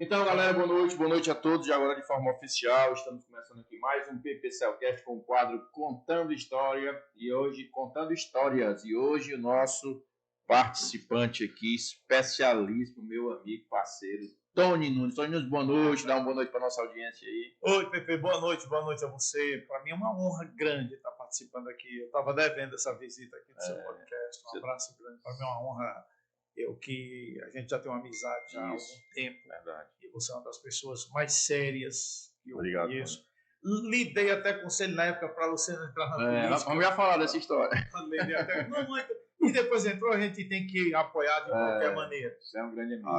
Então, galera, boa noite a todos. Já agora de forma oficial, estamos começando aqui mais um PPCLcast com o quadro Contando História e hoje contando histórias. E hoje o nosso participante aqui, especialíssimo, meu amigo, parceiro, Tony Nunes. Tony Nunes, boa noite, dá uma boa noite para nossa audiência aí. Oi, Pepe, boa noite a você. Para mim é uma honra grande estar participando aqui. Eu estava devendo essa visita aqui do seu podcast. Um abraço grande. Para mim é uma honra. Que a gente já tem uma amizade há algum tempo. Verdade. E você é uma das pessoas mais sérias que eu Obrigado, conheço. Lidei até com ele na época para você não entrar na política. Vamos já falar dessa história. Lidei até... E depois entrou, a gente tem que apoiar de qualquer maneira. Você é um grande amigo.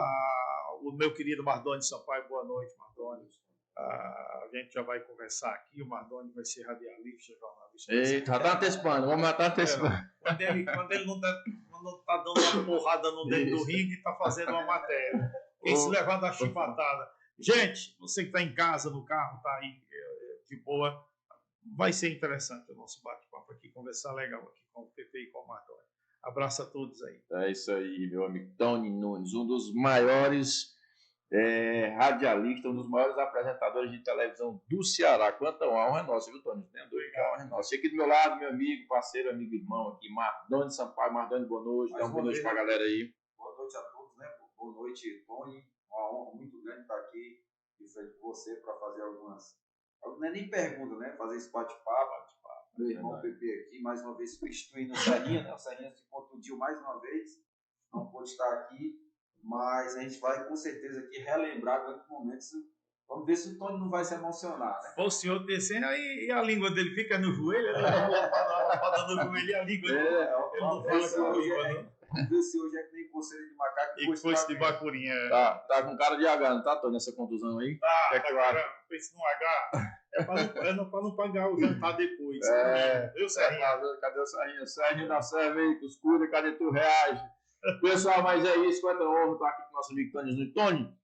O meu querido Mardoni Sampaio, boa noite, Mardoni. A gente já vai conversar aqui. O Mardoni vai ser radialista, jornalista. Eita, já está antecipando, vamos estar antecipando. Quando ele não está dando uma porrada no dedo do ringue, está fazendo uma matéria. Quem se levar da chibatada. Gente, você que está em casa, no carro, está aí de boa, vai ser interessante o nosso bate-papo aqui, conversar legal aqui com o Pepe e com o Mardoni. Abraço a todos aí. É isso aí, meu amigo Tony Nunes, um dos maiores radialistas, um dos maiores apresentadores de televisão do Ceará. Quanta honra é nossa, viu, Tony? Tem dois que a honra é nossa. E aqui do meu lado, meu amigo, parceiro, amigo, irmão aqui, Mardoni Sampaio. Mardoni, boa noite. Dá uma boa noite para a galera aí. Boa noite a todos, né? Boa noite, Tony. Uma honra muito grande estar aqui de frente com você para fazer algumas... Não é nem pergunta, né? Fazer esse bate-papo. Meu irmão Pepe aqui, mais uma vez substituindo o Serrinha, né? O Serrinha se contundiu mais uma vez, não pôde estar aqui, mas a gente vai com certeza aqui relembrar grandes momentos. Vamos ver se o Tony não vai se emocionar, né? O senhor descendo aí e a língua dele fica no joelho, ele roda no joelho e a língua dele. Ele não fala com a língua, não. Vamos ver se hoje é que nem coceira de macaco e coice de bacurinha. Tá com cara de H, não tá, Tony, essa contusão aí? Tá, pense no H. É para não pagar o jantar depois. Viu, Serrinha? Cadê o Serrinha? Serrinha da Serra aí, que os cuida, cadê tu reage? Pessoal, mas é isso, quanta honra estar aqui com o nosso amigo Tony Nunes. Tony,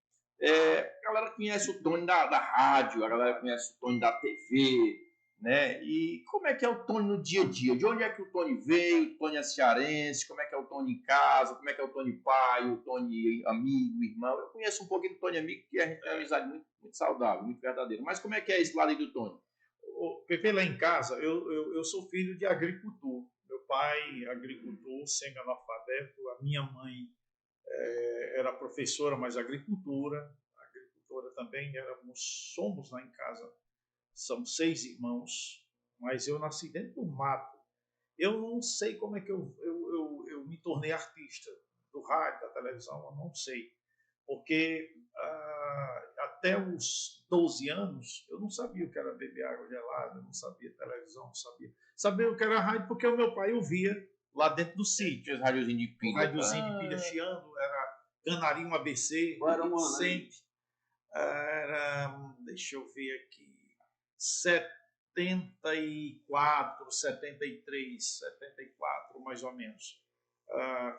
a galera conhece o Tony da rádio, a galera conhece o Tony da TV, né? E como é que é o Tony no dia a dia? De onde é que o Tony veio? O Tony é cearense? Como é que é o Tony em casa? Como é que é o Tony pai? O Tony amigo, irmão? Eu conheço um pouquinho do Tony amigo, porque a gente tem uma amizade muito saudável, muito verdadeira. Mas como é que é esse lado aí do Tony? Pepe, lá em casa, eu sou filho de agricultor. Meu pai, agricultor, semi-analfabeto. A minha mãe era professora, mas agricultora também. Somos lá em casa. São 6 irmãos, mas eu nasci dentro do mato. Eu não sei como é que eu me tornei artista do rádio, da televisão, eu não sei. Porque até os 12 anos, eu não sabia o que era beber água gelada, não sabia televisão, não sabia. Sabia o que era rádio porque o meu pai ouvia lá dentro do sítio. Os rádiozinhos de pilha. O rádiozinho de pilha chiando, era Canarinho ABC, sempre. Era, deixa eu ver aqui, 74, 74, mais ou menos.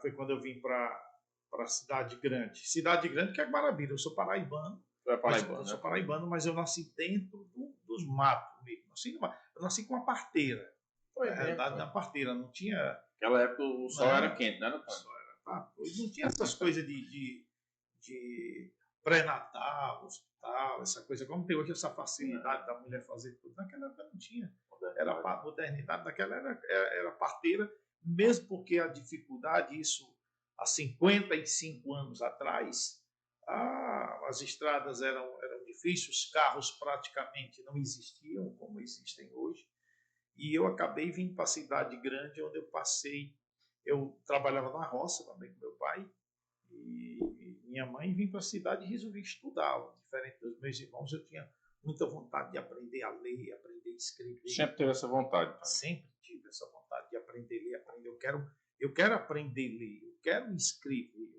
Foi quando eu vim para Cidade Grande. Cidade Grande, que é Guarabira. Eu sou paraibano. Eu sou paraibano, mas eu nasci dentro dos matos mesmo. Eu nasci com uma parteira. Na parteira, não tinha... Naquela época o sol era quente, né? Não tinha essas coisas de pré-natal, hospital, essa coisa, como tem hoje essa facilidade da mulher fazer tudo, naquela época não tinha. Era a modernidade daquela era parteira, mesmo porque a dificuldade, isso há 55 anos atrás, as estradas eram difíceis, os carros praticamente não existiam como existem hoje, e eu acabei vindo para a cidade grande, onde eu passei, eu trabalhava na roça também com meu pai, e minha mãe, vim para a cidade e resolvi estudar. Diferente dos meus irmãos, eu tinha muita vontade de aprender a ler, aprender a escrever. Sempre teve essa vontade? Tá? Sempre tive essa vontade de aprender a ler, aprender. Eu quero aprender a ler, eu quero escrever,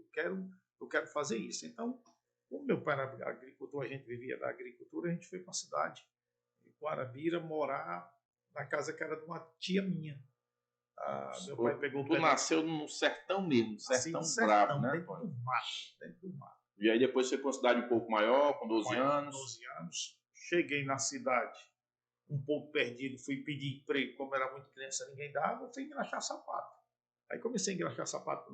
eu quero fazer isso. Então, como meu pai era agricultor, a gente vivia da agricultura, a gente foi para a cidade de Guarabira morar na casa que era de uma tia minha. Meu pai pegou tu nasceu no sertão mesmo, sertão bravo, né? Dentro do mato. E aí depois você foi para uma cidade um pouco maior, com 12 anos. 12 anos. Cheguei na cidade um pouco perdido, fui pedir emprego, como era muito criança, ninguém dava, eu fui engraxar sapato. Aí comecei a engraxar sapato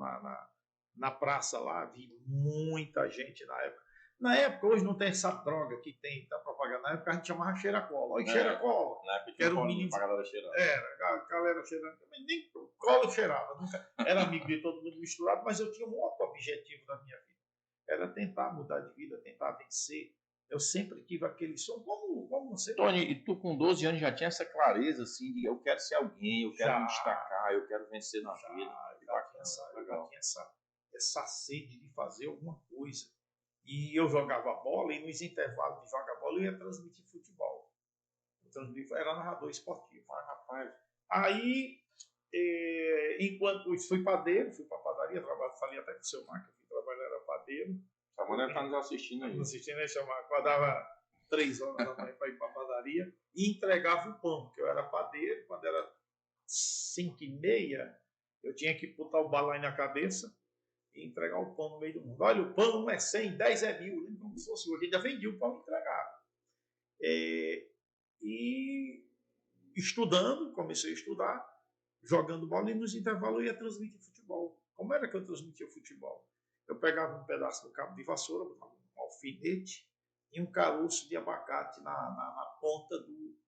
na praça lá, vi muita gente na época. Na época, hoje não tem essa droga que tem, tá propaganda. Na época a gente chamava cheira-cola. Olha, cheira-cola. Na época Era tinha o um menino. pra galera cheirando. Era, a galera cheirando. Também nem cola cheirava. Nunca, era amigo de todo mundo misturado, mas eu tinha um outro objetivo da minha vida. Era tentar mudar de vida, tentar vencer. Eu sempre tive aquele som, como você... Tony, e tu com 12 anos já tinha essa clareza, assim, de eu quero ser alguém, eu quero me destacar, eu quero vencer na vida. Já tinha essa sede de fazer alguma coisa. E eu jogava bola, e nos intervalos de jogar bola eu ia transmitir futebol. Era narrador esportivo. Rapaz. Aí, enquanto isso, fui padeiro, fui para padaria, falei até com o seu Marco, eu fui trabalhar, era padeiro. A mãe está nos assistindo aí. Nos assistindo, né, chamar. Acordava 3 horas da manhã para ir para a padaria e entregava o pão, porque eu era padeiro. Quando era 5h30, eu tinha que botar o balaio na cabeça e entregar o pão no meio do mundo. Olha, o pão é 100, 10 é 1000. Lembra como se fosse hoje? Ainda vendia o pão e entregava. E estudando, comecei a estudar, jogando bola, e nos intervalos eu ia transmitir futebol. Como era que eu transmitia futebol? Eu pegava um pedaço do cabo de vassoura, botava um alfinete e um caroço de abacate na ponta do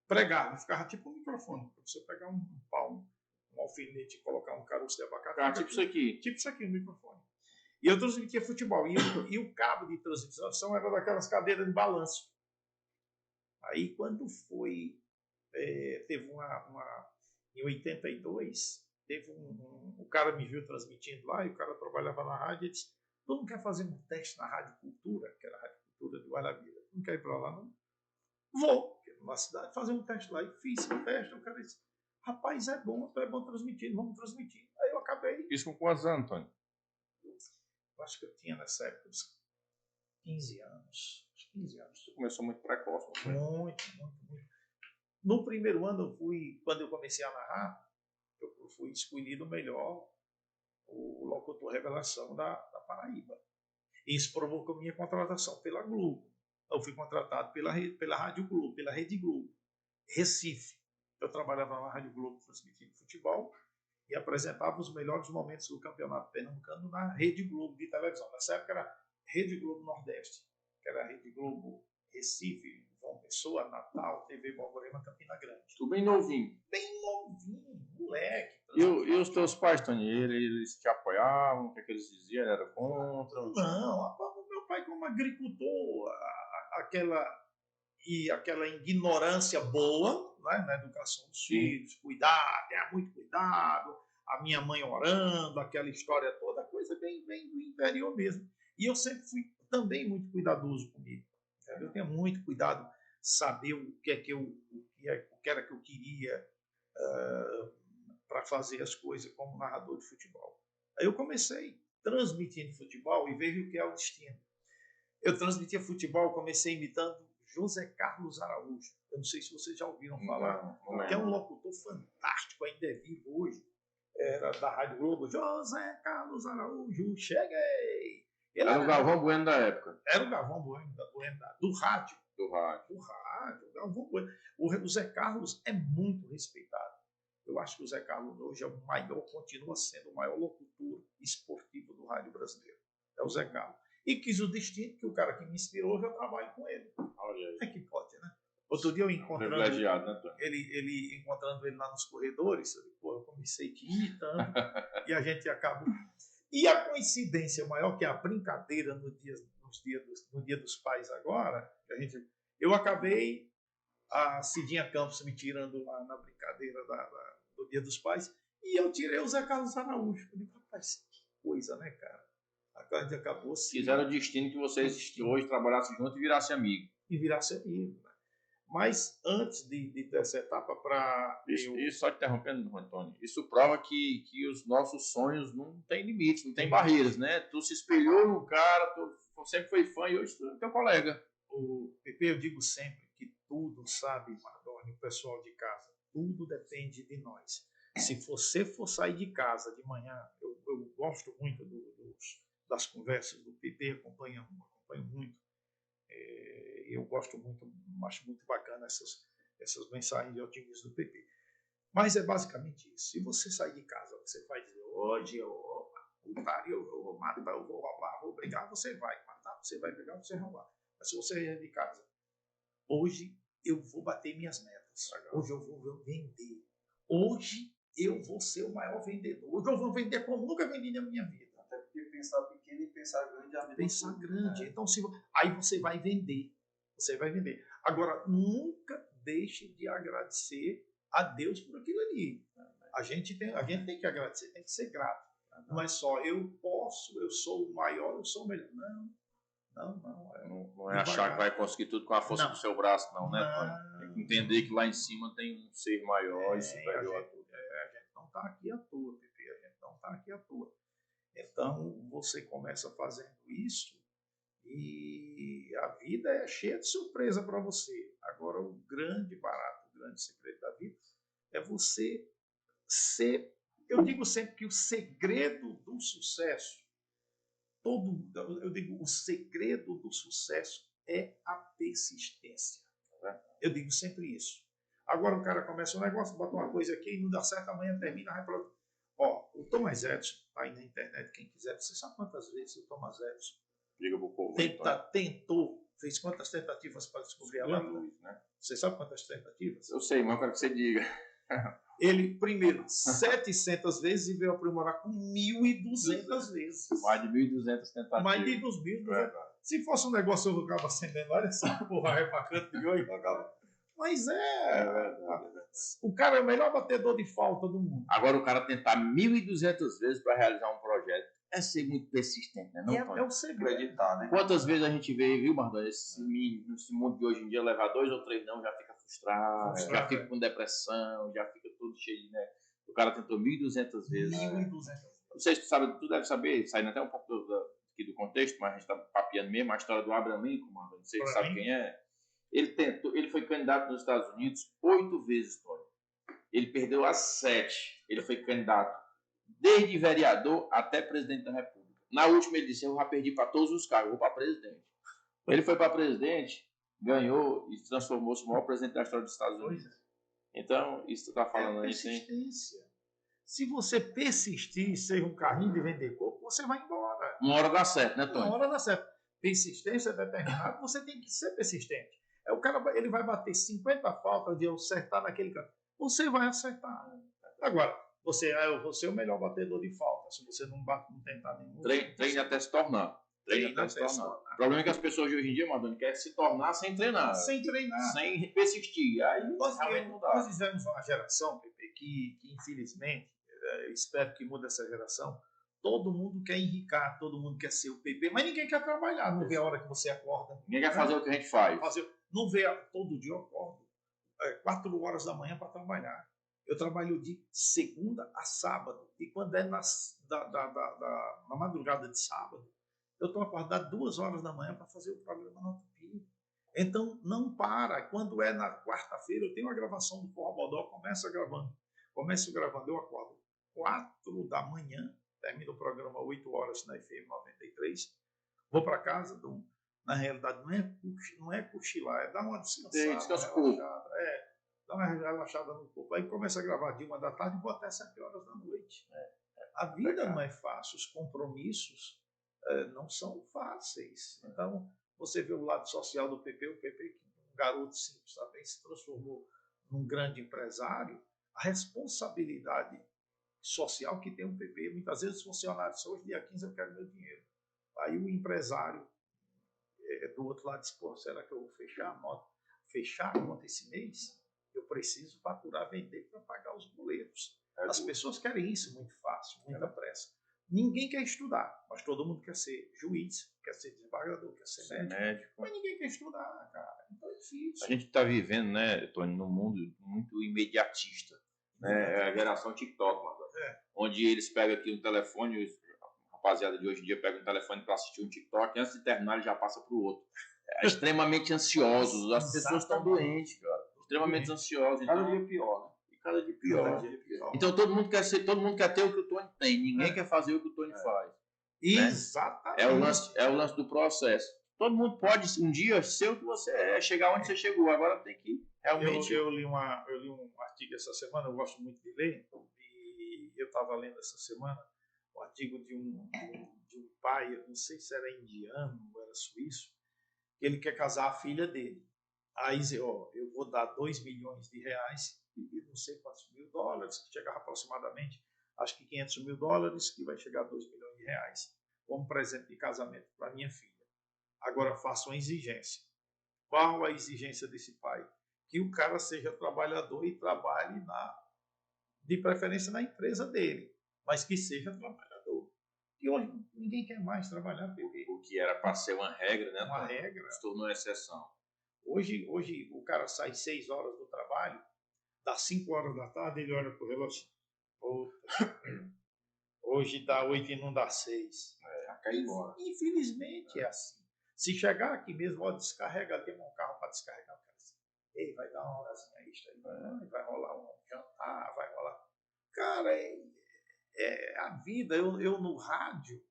pregado. Ficava tipo um microfone. Para você pegar um palmo, um alfinete e colocar um caroço de abacate. Tipo isso aqui. Tipo isso aqui, um microfone. E eu transmitia futebol. E o cabo de transmissão era daquelas cadeiras de balanço. Aí quando foi... teve em 82... Teve o cara me viu transmitindo lá, e o cara trabalhava na rádio, e disse: tu não quer fazer um teste na Rádio Cultura, que era a Rádio Cultura de Guarabira? Não quer ir para lá, não? Vou, na cidade, fazer um teste lá. E fiz o teste. O cara disse: rapaz, é bom transmitir, vamos transmitir. Aí eu acabei. Isso com quantos anos, Antônio? Eu acho que eu tinha nessa época uns 15 anos. 15 anos. Você começou muito precoce, não foi? Muito. No primeiro ano, quando eu comecei a narrar, eu fui escolhido o melhor, o locutor revelação da Paraíba. Isso provocou minha contratação pela Globo. Eu fui contratado pela Rádio Globo, pela Rede Globo, Recife. Eu trabalhava na Rádio Globo transmitindo futebol e apresentava os melhores momentos do Campeonato Pernambucano na Rede Globo de televisão. Nessa época era Rede Globo Nordeste, que era a Rede Globo Recife, João Pessoa, Natal, TV Borborema, Campina Grande. Tu bem novinho. Bem novinho, moleque. E os teus pais, Tony, eles te apoiavam? O que eles diziam? Ele era contra? Não, o meu pai como agricultor, aquela ignorância boa, né, na educação dos filhos, cuidar, ter muito cuidado, a minha mãe orando, aquela história toda, coisa bem do interior mesmo. E eu sempre fui também muito cuidadoso comigo. Eu tenho muito cuidado, saber o que era que eu queria para fazer as coisas como narrador de futebol. Aí eu comecei transmitindo futebol e vejo o que é o destino. Eu transmitia futebol, comecei imitando José Carlos Araújo. Eu não sei se vocês já ouviram falar, que é um locutor fantástico, ainda é vivo hoje. Era da Rádio Globo. José Carlos Araújo, cheguei! Era o Galvão Bueno da época. Era o Galvão Bueno do rádio. Do rádio. O Galvão Bueno. O Zé Carlos é muito respeitado. Eu acho que o Zé Carlos hoje é o maior, continua sendo o maior locutor esportivo do rádio brasileiro. É o Zé Carlos. E quis o destino que o cara que me inspirou, eu trabalho com ele. Olha aí. É que pode, né? Outro dia eu encontrando ele encontrando ele lá nos corredores, eu comecei aqui imitando e a gente acabou. E a coincidência maior, que é a brincadeira no dia dos pais agora, eu acabei a Cidinha Campos me tirando lá na brincadeira do Dia dos Pais, e eu tirei o Zé Carlos Araújo. Eu falei, rapaz, que coisa, né, cara? A gente acabou assim. Fizeram o destino que vocês hoje trabalhassem juntos e virassem amigo. Né? Mas antes de ter essa etapa para... Isso, só te interrompendo, Antônio, isso prova que os nossos sonhos não têm limites, não tem barreiras, né? Tu se espelhou no cara, tu sempre foi fã e hoje tu é teu colega. O Pepe, eu digo sempre que tudo, sabe, Mardoni, o pessoal de casa, tudo depende de nós. Se você for sair de casa de manhã, eu gosto muito das conversas do Pepe, acompanho muito. Eu gosto muito, acho muito bacana essas mensagens de otimismo do PP. Mas é basicamente isso. Se você sair de casa, você vai dizer, hoje eu vou matar, eu vou matar, eu vou roubar, vou brigar, você vai matar, você vai pegar, você vai roubar. Mas se você é de casa, hoje eu vou bater minas metas. Hoje eu vou vender. Hoje eu vou ser o maior vendedor. Hoje eu vou vender como nunca vendi na minha vida. Até porque pensar pequeno e pensar grande é a mesma Pensar coisa. grande. Então, aí você vai vender. Você vai vender. Agora, nunca deixe de agradecer a Deus por aquilo ali. A gente tem que agradecer, tem que ser grato. Não é só eu posso, eu sou o maior, eu sou o melhor. Não é achar que vai conseguir tudo com a força do seu braço, não, né, Tony? Tem que entender que lá em cima tem um ser maior e superior a tudo. A gente não está aqui à toa, Pepe. A gente não está aqui à toa. Então, você começa fazendo isso e a vida é cheia de surpresa para você. Agora, o grande barato, o grande segredo da vida é você ser... Eu digo sempre que o segredo do sucesso, o segredo do sucesso é a persistência. Eu digo sempre isso. Agora o cara começa um negócio, bota uma coisa aqui e não dá certo, amanhã termina, vai para outro. Ó, o Thomas Edison, tá aí na internet, quem quiser, você sabe quantas vezes o Thomas Edison Diga pro povo. tentou, fez quantas tentativas para descobrir a lâmpada? Né? Você sabe quantas tentativas? Eu sei, mas eu quero que você diga. Ele, primeiro, 700 vezes e veio aprimorar com 1.200 vezes. Mais de 1.200 tentativas. Mais de 2.200. Se fosse um negócio, eu acaba acendendo, olha essa porra, vai pra canto de olho. Mas é verdade. O cara é o melhor batedor de falta do mundo. Agora, o cara tentar 1.200 vezes para realizar um projeto é ser muito persistente, né? Não, é o segredo. Acreditar, né? Quantas vezes a gente vê, viu, Mardoni, nesse mundo de hoje em dia, levar 2 ou 3 não, já fica frustrado, já fica com depressão, já fica tudo cheio de... Né? O cara tentou 1.200 vezes. 1.200. Não sei se tu sabe, tu deve saber, saindo até um pouco aqui do contexto, mas a gente está papiando mesmo, a história do Abraham Lincoln, Mardoni, não sei se sabe quem é. Ele foi candidato nos Estados Unidos 8 vezes, Tony. Ele perdeu as 7. Ele foi candidato desde vereador até presidente da República. Na última ele disse, eu já perdi para todos os cargos, vou para presidente. Ele foi para presidente, ganhou e transformou-se no maior presidente da história dos Estados Unidos. Então, isso tu está falando aí, sim. Persistência. Se você persistir, ser um carrinho de vender coco, você vai embora. Uma hora dá certo, né, Tony? Uma hora dá certo. Persistência é determinada, você tem que ser persistente. O cara ele vai bater 50 faltas de eu acertar naquele canto. Você vai acertar. Agora, eu vou ser o melhor batedor de falta. Se você não tentar nenhum. Treine até se tornar. O problema é que as pessoas de hoje em dia, Mardoni, querem se tornar sem treinar. Sem treinar. Sem persistir. Aí realmente não dá. Nós vivemos uma geração, Pepe, que infelizmente, eu espero que mude essa geração. Todo mundo quer enricar, todo mundo quer ser o PP, mas ninguém quer trabalhar. Não vê a hora que você acorda. Ninguém quer fazer o que a gente faz. Não vê todo dia eu acordo 4 horas da manhã para trabalhar. Eu trabalho de segunda a sábado. E quando é na madrugada de sábado, eu estou acordado 2 horas da manhã para fazer o programa na Tupi. Então, não para. Quando é na quarta-feira, eu tenho uma gravação do Forró Bodó, começo gravando, eu acordo 4 da manhã, termino o programa 8 horas na FM 93, vou para casa, na realidade não é cochilar, é dar uma descansada, dar uma relaxada no corpo. Aí começa a gravar de 1 da tarde e vou até 7 horas da noite. A vida não é fácil, os compromissos não são fáceis. Então, você vê o lado social do PP, o PP, um garoto simples, também se transformou num grande empresário. A responsabilidade social que tem o PP, muitas vezes os funcionários, hoje dia 15 eu quero meu dinheiro. Aí o empresário do outro lado diz, pô, será que eu vou fechar a conta esse mês? Eu preciso faturar, vender para pagar os boletos. As pessoas querem isso muito fácil, muita pressa. Ninguém quer estudar, mas todo mundo quer ser juiz, quer ser desembargador, quer ser médico. Mas ninguém quer estudar, cara. Então é difícil. A gente está vivendo, né, Tony, num mundo muito imediatista. Né? É a geração TikTok, mano. Onde eles pegam aqui um telefone, a rapaziada de hoje em dia pega um telefone para assistir um TikTok, e antes de terminar ele já passa para o outro. É extremamente ansiosos, as pessoas estão doentes, cara. Extremamente ansiosos. Então, Cada dia pior, né? Cada dia pior. Então todo mundo quer ter o que o Tony tem, ninguém quer fazer o que o Tony faz. Exatamente. É o lance do processo. Todo mundo pode um dia ser o que você é, chegar onde você chegou. Agora tem que realmente. Eu li um artigo essa semana, eu gosto muito de ler, e eu estava lendo essa semana um artigo de um pai, eu não sei se era indiano ou era suíço, que ele quer casar a filha dele. Aí, ó, eu vou dar 2 milhões de reais e não sei quantos mil dólares, que chegava aproximadamente, acho que 500 mil dólares, que vai chegar a 2 milhões de reais, como presente de casamento para minha filha. Agora, faço uma exigência. Qual a exigência desse pai? Que o cara seja trabalhador e trabalhe, de preferência, na empresa dele, mas que seja trabalhador. E hoje ninguém quer mais trabalhar, porque O que era para ser uma regra, né? uma regra. Se tornou exceção. Hoje o cara sai 6 horas do trabalho, dá 5 horas da tarde, ele olha pro relógio. Hoje dá 8 e não dá 6. Cai embora. Infelizmente é assim. Se chegar aqui mesmo, ó, descarrega, tem um carro para descarregar o cara. Ei, vai dar uma horazinha extra aí, vai rolar um jantar, vai rolar. Cara, a vida. Eu no rádio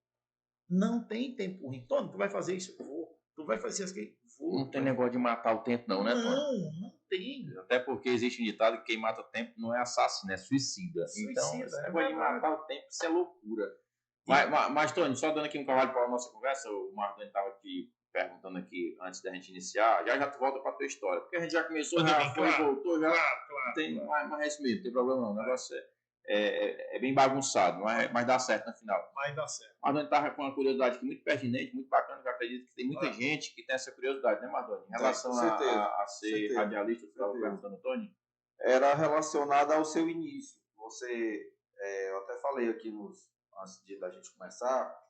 não tem tempo ruim. Tony, tu vai fazer isso? Eu vou. Tu vai fazer isso aqui? Vou. Não tem negócio de matar o tempo, não, né, Tony? Não tem. Até porque existe um ditado que quem mata o tempo não é assassino, é suicida. Então, esse negócio de matar o tempo, isso é loucura. Mas, Tony, só dando aqui um cavalo para a nossa conversa, o Mardoni estava aqui perguntando aqui antes da gente iniciar, já tu volta para a tua história, porque a gente já começou, já foi, voltou, já Claro. tem mais isso mesmo, não tem problema não, o negócio é bem bagunçado, mas dá certo no final. Mas dá certo. Mardoni estava com uma curiosidade aqui muito pertinente, muito bacana, que eu acredito que tem muita gente que tem essa curiosidade, né, Mardoni? Em relação a ser radialista, tu estava perguntando, Tony? Era relacionada ao seu início. Eu até falei aqui antes da gente começar,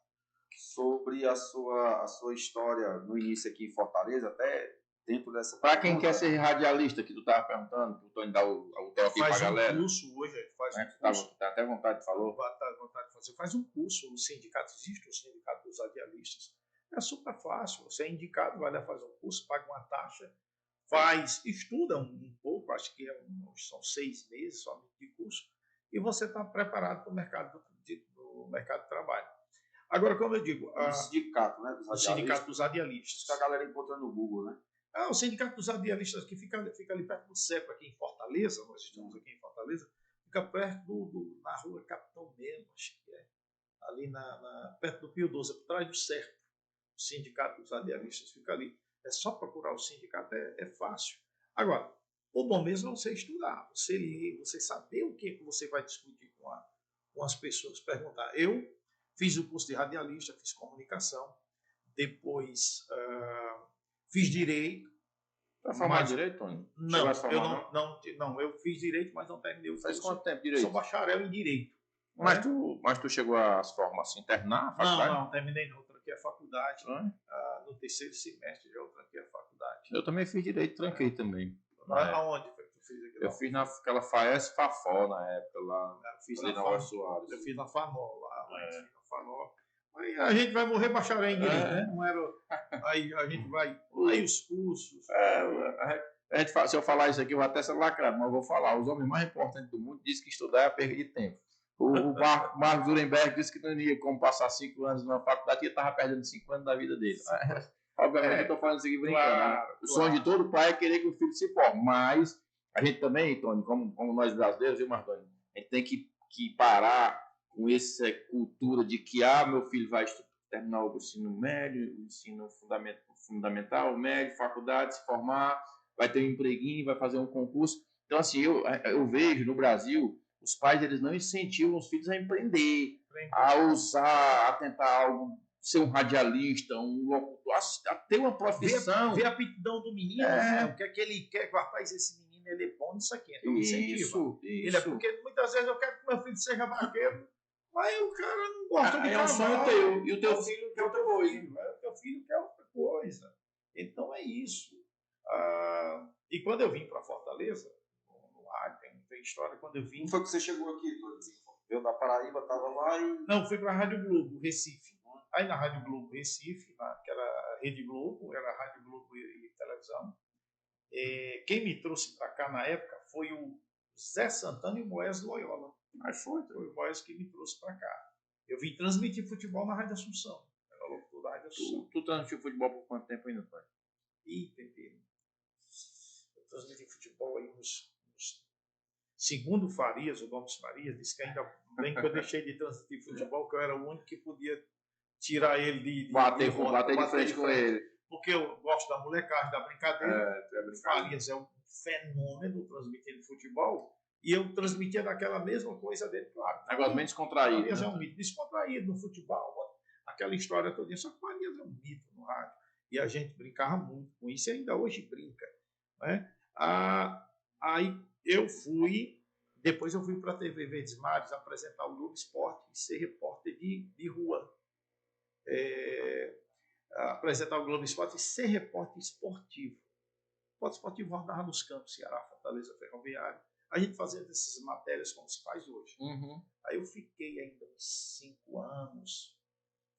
sobre a sua história no início aqui em Fortaleza, até dentro dessa... Para quem quer ser radialista, que tu estava perguntando, o Tony dá o toque para a galera. Faz um curso hoje, Tá até vontade de falar. Vontade de fazer. Faz um curso no sindicato, existe o sindicato dos radialistas. É super fácil, você é indicado, vai lá fazer um curso, paga uma taxa, estuda um pouco, acho que são 6 meses somente de curso, e você está preparado para o mercado de trabalho. Agora, como eu digo... O sindicato, né? O sindicato dos radialistas. Que a galera encontra no Google, né? O sindicato dos radialistas que fica ali perto do CEP, aqui em Fortaleza, nós estamos aqui em Fortaleza, fica perto na rua Capitão Melo, acho que é, ali perto do Pio 12, por trás do CERP. O sindicato dos radialistas fica ali. É só procurar o sindicato, é fácil. Agora, o bom mesmo é você estudar, você ler, você saber o que você vai discutir com as pessoas, perguntar. Eu fiz o curso de radialista, fiz comunicação, depois fiz direito. Está formado em direito, Tony? Não, eu fiz direito, mas não terminei o curso. Faz quanto tempo direito? Sou bacharel em direito. Mas tu chegou a se formar assim, internar a faculdade? Não, terminei não. Tranquei a faculdade. No 3º semestre já eu tranquei a faculdade. Eu também fiz direito, tranquei também. Aonde foi que tu fez aquilo? Eu fiz naquela FAES Fafó na época, lá na Hora Soares. Eu fiz na FANOL lá. Fiz na FANOL. Aí a gente vai morrer bacharel em direito, né? Não era... Aí a gente vai... Aí os cursos... Se eu falar isso aqui, eu vou até ser lacrado, mas eu vou falar. Os homens mais importantes do mundo dizem que estudar é a perda de tempo. O Mark Zuckerberg disse que não ia como passar 5 anos na faculdade e estava perdendo 5 anos da vida dele. Obviamente eu estou falando isso aqui brincando. Claro. O sonho de todo pai é querer que o filho se forme, mas a gente também, Tony, como nós brasileiros, viu, Martoni? A gente tem que parar com essa cultura de que meu filho vai terminar o ensino médio, o ensino fundamental, médio, faculdade, se formar, vai ter um empreguinho, vai fazer um concurso. Então, assim, eu vejo no Brasil, os pais eles não incentivam os filhos a empreender, a usar, a tentar ser um radialista, um locutor, a ter uma profissão. Ver a aptidão do menino, né? O que é que ele quer. Rapaz, esse menino ele é bom nisso aqui, então incentiva. Isso. Porque muitas vezes eu quero que meu filho seja vaqueiro, mas o cara não gosta de cavalo. É um sonho teu, e o teu filho quer outra coisa. O teu filho quer outra coisa. Então é isso. E quando eu vim para Fortaleza, no rádio, tem história, quando eu vim... Como foi que você chegou aqui? Veio da Paraíba, estava lá e... Não, fui para a Rádio Globo, Recife. Aí na Rádio Globo Recife, que era a Rede Globo, era a Rádio Globo e televisão. Quem me trouxe para cá na época foi o Zé Santana e o Moés Loyola. Mas foi o Moés que me trouxe para cá. Eu vim transmitir futebol na Rádio Assunção. Era locutor da Rádio Assunção. Tu transmitiu futebol por quanto tempo ainda, pai? Tempero. Eu transmiti futebol aí segundo Farias, o Gomes Farias, disse que ainda bem que eu deixei de transmitir futebol, que eu era o único que podia tirar ele de Bater rota, de frente com ele. Porque eu gosto da molecagem, da brincadeira. É Farias é um fenômeno transmitindo futebol. E eu transmitia daquela mesma coisa dele, claro. Negócio bem descontraído. Farias é um mito descontraído no futebol. Aquela história toda. Só que Farias é um mito no rádio. E a gente brincava muito com isso e ainda hoje brinca. Né? Aí eu fui, depois eu fui para a TV Verdes Mares apresentar o Globo Esporte e ser repórter de rua. Apresentar o Globo Esporte e ser repórter esportivo. O repórter esportivo rodava nos campos, Ceará, Fortaleza, Ferroviário. A gente fazia essas matérias como se faz hoje. Uhum. Aí eu fiquei ainda uns 5 anos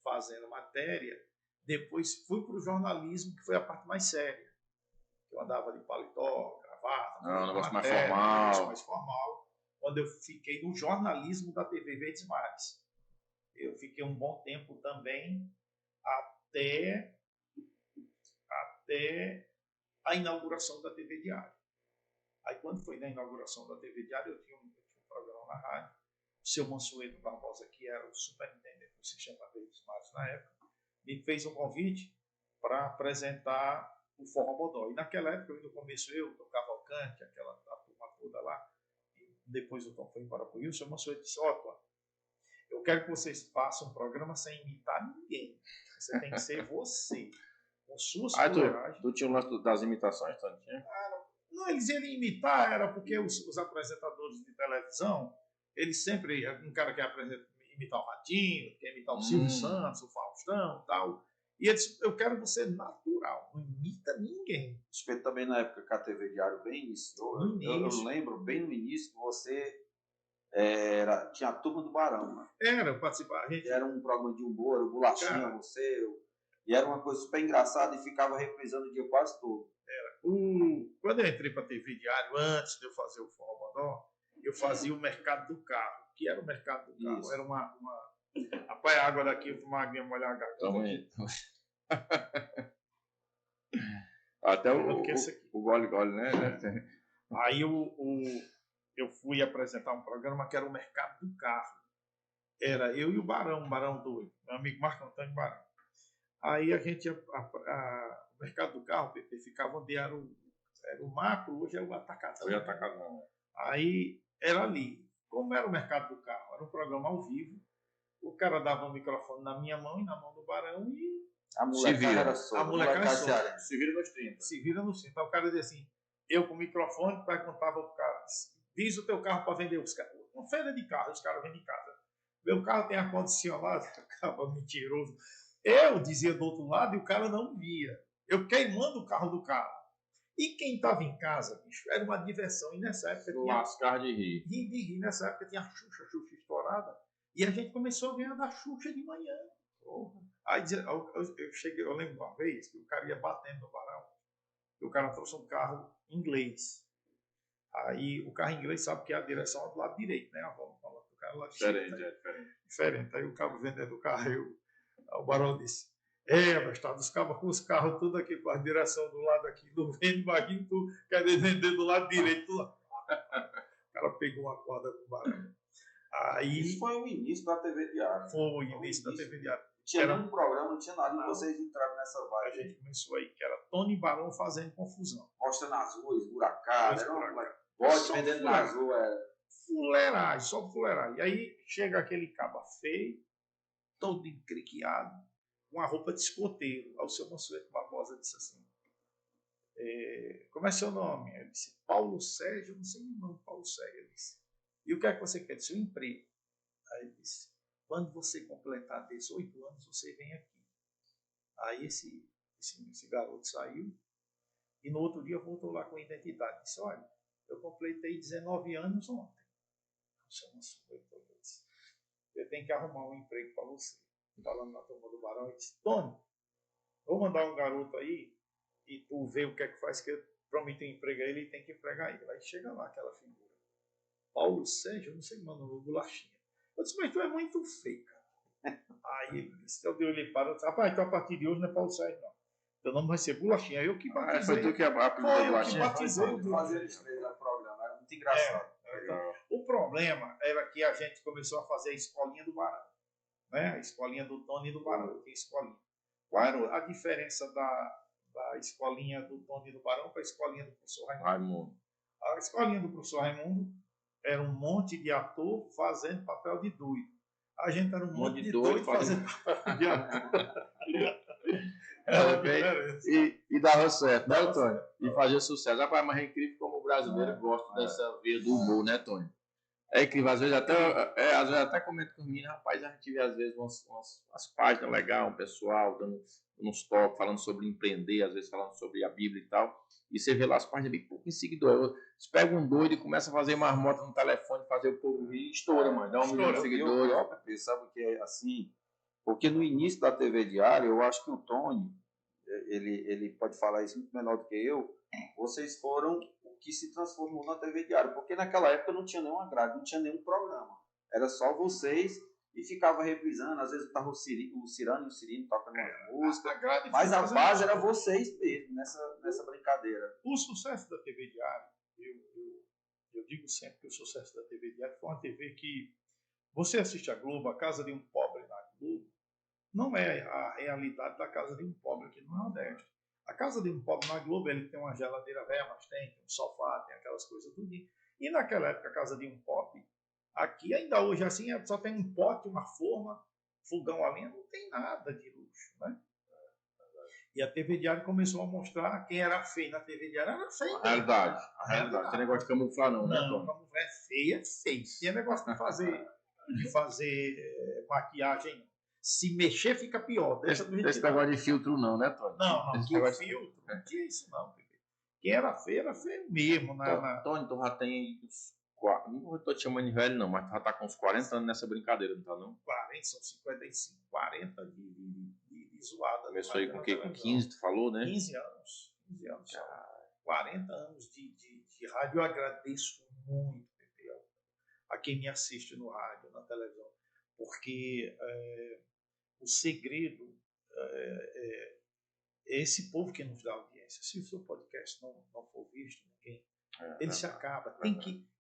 fazendo matéria. Depois fui para o jornalismo, que foi a parte mais séria. Eu andava de paletó, gravata, um negócio mais formal. mais formal. Quando eu fiquei no jornalismo da TV Verdes Mares. Eu fiquei um bom tempo também, até a inauguração da TV Diário. Aí, quando foi na inauguração da TV Diário, eu tinha um programa na rádio. O seu Mansueto Barbosa, que era o superintendente do sistema Verdes Mares na época, me fez um convite para apresentar o Forró Bodó. E naquela época, no começo, eu tocava Cavalcante, a turma toda lá, e depois o Tom foi embora para o Rio. O seu Mansueto disse: Tom, eu quero que vocês façam um programa sem imitar ninguém. Você tem que ser você, com suas fuleiragens. Tu tinha o lance das imitações, Tony? Não, eles iam imitar, era porque os apresentadores de televisão, eles sempre, um cara quer imitar o Ratinho, quer imitar o Silvio Santos, o Faustão e tal. E eles, eu quero você natural, não imita ninguém. Acho também na época que a TV Diário bem iniciou, eu lembro bem no início que você tinha a Turma do Barão, né? Eu participava. Era um programa de humor, o Bolachinha, e era uma coisa super engraçada e ficava reprisando o dia quase todo. Quando eu entrei para a TV Diário, antes de eu fazer o Forró Bodó, eu fazia o Mercado do Carro. O que era o Mercado do Carro? Isso. Era uma... Rapaz, a água daqui, eu tomar água e molhar a garganta. Até o gole-gole, né? Aí eu fui apresentar um programa que era o Mercado do Carro. Era eu e o Barão doido, meu amigo Marco Antônio Barão. Aí a gente, o Mercado do Carro, PP, ficava onde era o macro, hoje é o atacadão. Aí era ali. Como era o Mercado do Carro? Era um programa ao vivo. O cara dava o microfone na minha mão e na mão do Barão e... A molecada era só. A molecada solta. Se vira nos 30. Se vira nos 30. Então o cara dizia assim, eu com o microfone perguntava pro cara, diz o teu carro para vender os carros. Uma feira de carro, os caras vendem casa. Meu carro tem ar-condicionado, acaba mentiroso. Eu dizia do outro lado e o cara não via. Eu queimando o carro do cara. E quem estava em casa, bicho, era uma diversão. E nessa época lascar de rir. De rir. Nessa época tinha a Xuxa estourada. E a gente começou a ganhar da Xuxa de manhã. Aí eu lembro uma vez que o cara ia batendo no Barão. E o cara trouxe um carro inglês. Aí o carro inglês sabe que é a direção é do lado direito, né? A volta do cara lá de diferente. Aí o cara vendendo o carro, o Barão disse: Abestado, os cabos com os carros tudo aqui com a direção do lado aqui, não vende, imagina tu quer vender do lado direito. O cara pegou uma corda com o Barão. Aí, isso foi o início da TV Diário. Foi o início da TV Diário. Tinha um programa, não tinha nada, e vocês entraram nessa vibe. A gente começou aí, que era Tony Barão fazendo confusão. Mostrando as ruas, esburacada, bote vendendo nas ruas. Fuleiragem, só fuleiragem. E aí chega aquele caba feio, todo encrequiado, com a roupa de escoteiro. Aí o seu Mansueto Barbosa disse assim, como é seu nome? Ele disse, Paulo Sérgio, não sei o nome, Paulo Sérgio. Ele disse, e o que é que você quer? Ele disse, o emprego. Aí ele disse, quando você completar 18 anos, você vem aqui. Aí esse garoto saiu e no outro dia voltou lá com a identidade. Disse, olha, eu completei 19 anos ontem. Eu tenho que arrumar um emprego para você. Falando na turma do Barão, ele disse, Tony, vou mandar um garoto aí e tu vê o que é que faz, que eu prometi um emprego a ele e tem que empregar ele. Aí chega lá aquela figura. Paulo Sérgio, eu não sei, mano, o Bolachinha. Eu disse, mas tu é muito feio, cara. Aí ele disse, eu olhei para, eu disse, rapaz, então a partir de hoje não é Paulo Sérgio, não. Teu nome vai ser Bolachinha. Eu que batizei. Foi tu que apelidou Bolachinha? Eu que batizei o Fazia eles três no programa, era muito engraçado. Então, o problema era que a gente começou a fazer a escolinha do Barão. né? A escolinha do Tony e do Barão. Tem escolinha. Qual era a diferença da escolinha do Tony e do Barão para a escolinha do professor Raimundo? A escolinha do professor Raimundo era um monte de ator fazendo papel de doido. A gente era um monte de doido fazendo papel de ator. E dava certo, né, Tony? E fazia sucesso. Rapaz, mas é incrível como o brasileiro gosta dessa veia do humor, né, Tony? É incrível, às vezes até comento com os meninos, rapaz, a gente vê às vezes umas páginas legais, um pessoal dando uns toques, falando sobre empreender, às vezes falando sobre a Bíblia e tal, e você vê lá as páginas bem pouquinho seguidores. Você pega um doido e começa a fazer marmota no telefone, fazer o povo rir, estoura, mano, dá 1 milhão de seguidores. Sabe o que é assim? Porque no início da TV Diário, eu acho que o Tony, ele pode falar isso muito melhor do que eu, vocês foram o que se transformou na TV Diário, porque naquela época não tinha nenhuma grade, não tinha nenhum programa, era só vocês e ficava reprisando, às vezes estava o Cirano e o Cirino tocando uma música, mas a base era vocês mesmo, nessa brincadeira. O sucesso da TV Diário, eu digo sempre que o sucesso da TV Diário foi uma TV que você assiste a Globo, a Casa de um Pobre na Globo, não é a realidade da Casa de um Pobre aqui no Nordeste. A Casa de um Pobre na Globo, ele tem uma geladeira velha, mas tem um sofá, tem aquelas coisas tudo. E naquela época, a Casa de um Pobre, aqui ainda hoje assim, só tem um pote, uma forma, fogão a lenha, não tem nada de luxo, né? E a TV Diário começou a mostrar quem era feio na TV Diário era feio. A realidade. Não tem negócio de camuflar não, né, Tony? Não, camuflar é feio, é feio. Tem negócio de fazer maquiagem. Se mexer, fica pior. Esse negócio de filtro não, né, Tony? Não, filtro. Não tinha isso, não. Quem era feio mesmo. Tony, tu já tem uns 4. Não estou te chamando de velho, não, mas tu já tá com uns 40 anos nessa brincadeira, não tá, não? 40, são 55, 40 de zoada. Começou aí com o quê? Com 15, tu falou, né? 15 anos. 40 anos de rádio. Eu agradeço muito, Pepe, a quem me assiste no rádio, na televisão, porque o segredo é esse povo que nos dá audiência. Se o seu podcast não for visto, ele se acaba.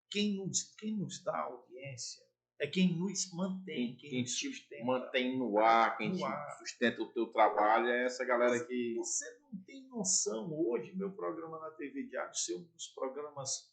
Quem nos dá audiência é quem nos mantém, quem nos sustenta. Mantém no ar, quem sustenta o teu trabalho, é essa galera que... Você não tem noção hoje, meu programa na TV Diário ser um dos programas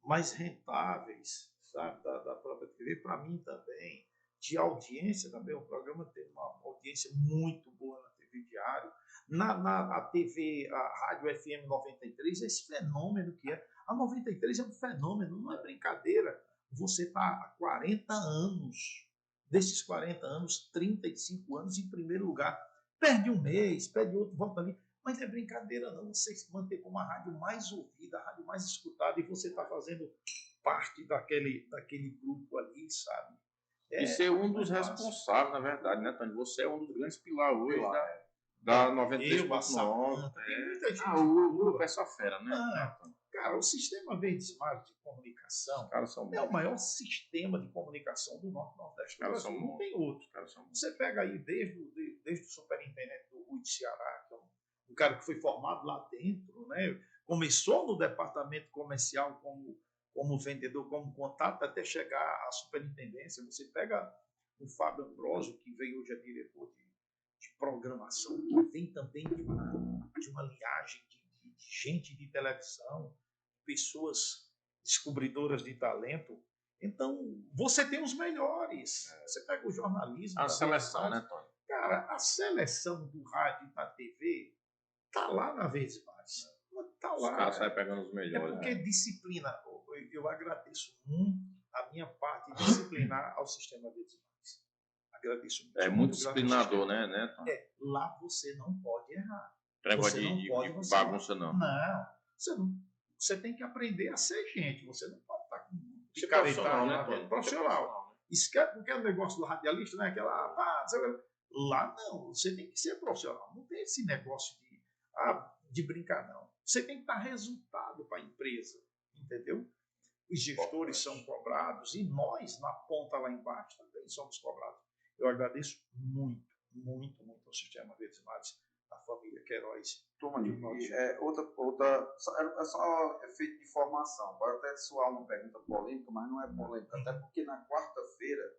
mais rentáveis, sabe, da própria TV, para mim também, de audiência também. O programa tem uma audiência muito boa na TV Diário. Na TV, a Rádio FM 93, esse fenômeno que é. A 93 é um fenômeno, não é brincadeira. Você está há 40 anos, desses 40 anos, 35 anos em primeiro lugar. Perde um mês, perde outro, volta ali. Mas não é brincadeira não, você se manter como a rádio mais ouvida, a rádio mais escutada, e você está fazendo parte daquele grupo ali, sabe? E ser um dos responsáveis, na verdade, né, Tony? Você é um dos grandes pilares hoje da 93.9. Tem muita gente. O grupo é só fera, né? Cara, o Sistema Verde-Mar de Comunicação é o maior sistema de comunicação do Norte-Nordeste. Não tem outro. Você pega aí desde o superintendente do Rui de Ceará, que é um cara que foi formado lá dentro, né? Começou no departamento comercial como vendedor, como contato, até chegar à superintendência. Você pega o Fábio Ambrosio, que veio hoje a diretor de programação, que vem também de uma linhagem de gente de televisão, pessoas descobridoras de talento. Então, você tem os melhores. Você pega o jornalismo. A seleção, né, Tony? Cara, a seleção do rádio e da TV tá lá na Verdes Mares. Tá lá. Os caras saem pegando os melhores. É porque disciplina. Eu agradeço muito a minha parte disciplinar ao Sistema Verdes Mares. Agradeço muito. É muito disciplinador, né, Tony? Lá você não pode errar. Você não pode de bagunça, não. Não. Você tem que aprender a ser gente. Você não pode estar com profissional, né? Profissional. Isso porque é o negócio do radialista, né? Lá não. Você tem que ser profissional. Não tem esse negócio de brincar, não. Você tem que dar resultado para a empresa. Entendeu? Os gestores são cobrados e nós, na ponta lá embaixo, também somos cobrados. Eu agradeço muito, muito, muito ao Sistema Verdes Mares, a família Queiroz. Tony, só efeito de formação. Pode até soar uma pergunta polêmica, mas não é polêmica. Até porque na quarta-feira,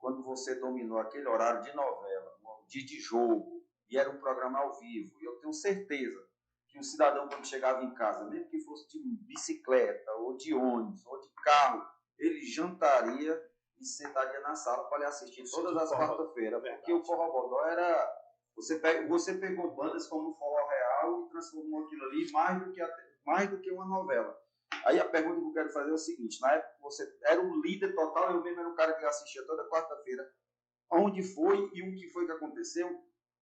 quando você dominou aquele horário de novela, um dia de jogo, e era um programa ao vivo, e eu tenho certeza que o cidadão, quando chegava em casa, mesmo que fosse de bicicleta, ou de ônibus, ou de carro, ele jantaria e sentaria na sala para lhe assistir todas as quartas-feiras, porque o Forró Bodó era... Você pegou bandas como o Forró Real e transformou aquilo ali mais do que uma novela. Aí a pergunta que eu quero fazer é o seguinte: na época você era o líder total, eu mesmo era um cara que assistia toda quarta-feira. Onde foi e o que foi que aconteceu?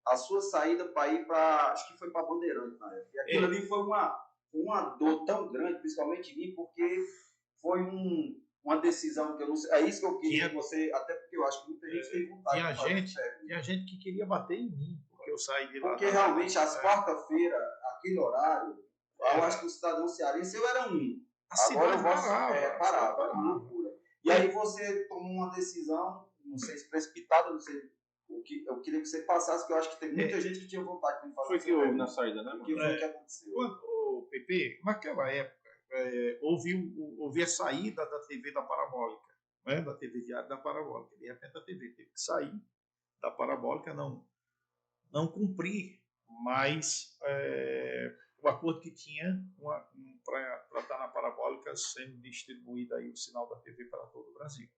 A sua saída para ir para, acho que foi para Bandeirante na época. E aquilo ali foi uma dor tão grande, principalmente em mim, porque foi uma decisão que eu não sei. É isso que eu queria que você, até porque eu acho que muita gente tem vontade de fazer isso. Tinha gente que queria bater em mim, porque eu saí de lá. Porque realmente, às quarta-feiras, aquele horário, eu acho que o cidadão cearense, eu era um. Agora eu posso parava, era uma loucura. E aí você tomou uma decisão, não sei se precipitada, não sei o que eu queria que você passasse, que eu acho que tem muita gente que tinha vontade de fazer. Foi que houve na saída, né? O que foi que aconteceu? O PP, naquela época, houve a saída da TV da Parabólica, né? Da TV Diário da Parabólica. De repente a TV teve que sair da Parabólica, não cumprir mais o acordo que tinha para estar na Parabólica, sendo distribuído aí o sinal da TV para todo o Brasil.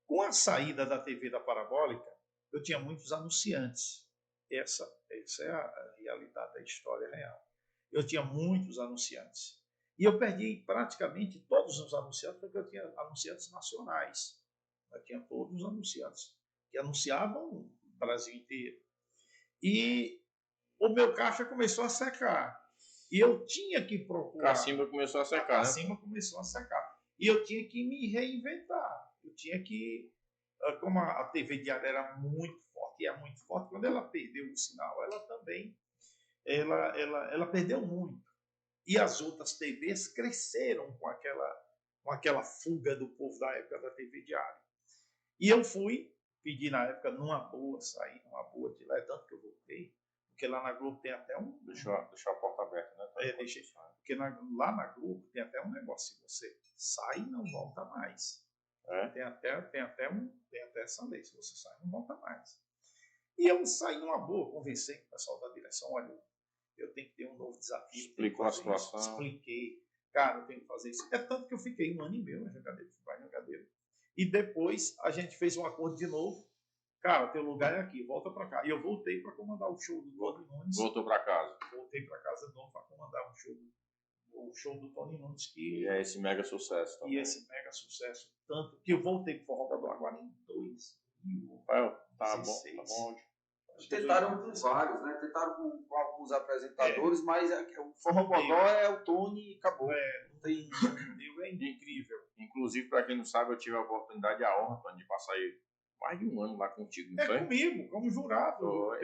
Com a saída da TV da Parabólica, eu tinha muitos anunciantes. Essa é a realidade da história real. Eu tinha muitos anunciantes. E eu perdi praticamente todos os anunciantes, porque eu tinha anunciantes nacionais. Eu tinha todos os anunciantes que anunciavam o Brasil inteiro. E o meu caixa começou a secar. E eu tinha que procurar. Cacimba começou a secar. Cacimba começou a secar. E eu tinha que me reinventar. Eu tinha que. Como a TV Diária era muito forte, e é muito forte, quando ela perdeu o sinal, ela também ela perdeu muito. E as outras TVs cresceram com aquela fuga do povo da época da TV Diária. E eu fui pedir na época numa boa, sair numa boa de lá, tanto que eu voltei, porque lá na Globo tem até um... Deixou a porta aberta, né? Deixei. Porque lá na Globo tem até um negócio, se você sai, não volta mais. Tem até essa lei, se você sai, não volta mais. E eu saí numa boa, conversei com o pessoal da direção, olha, eu tenho que ter um novo desafio. Explicou a situação. Expliquei. Cara, eu tenho que fazer isso. É tanto que eu fiquei 1 ano e meio na Jangadeiro, fui para Jangadeiro. E depois a gente fez um acordo de novo. Cara, teu lugar é aqui, volta para cá. E eu voltei para comandar o show do Tony Nunes. Voltou para casa. Voltei para casa de novo para comandar o show do Tony Nunes. E é esse mega sucesso também. E esse mega sucesso. Tanto que eu voltei para o Forró Bodó agora em 2000. Tá bom. Tentaram com vários, né? Tentaram com alguns apresentadores, mas o Forró Bodó é o Tony e acabou. Não tem. É incrível. Inclusive, para quem não sabe, eu tive a oportunidade e a honra, Tony, de passar aí mais de 1 ano lá contigo, não foi? Comigo, como jurado.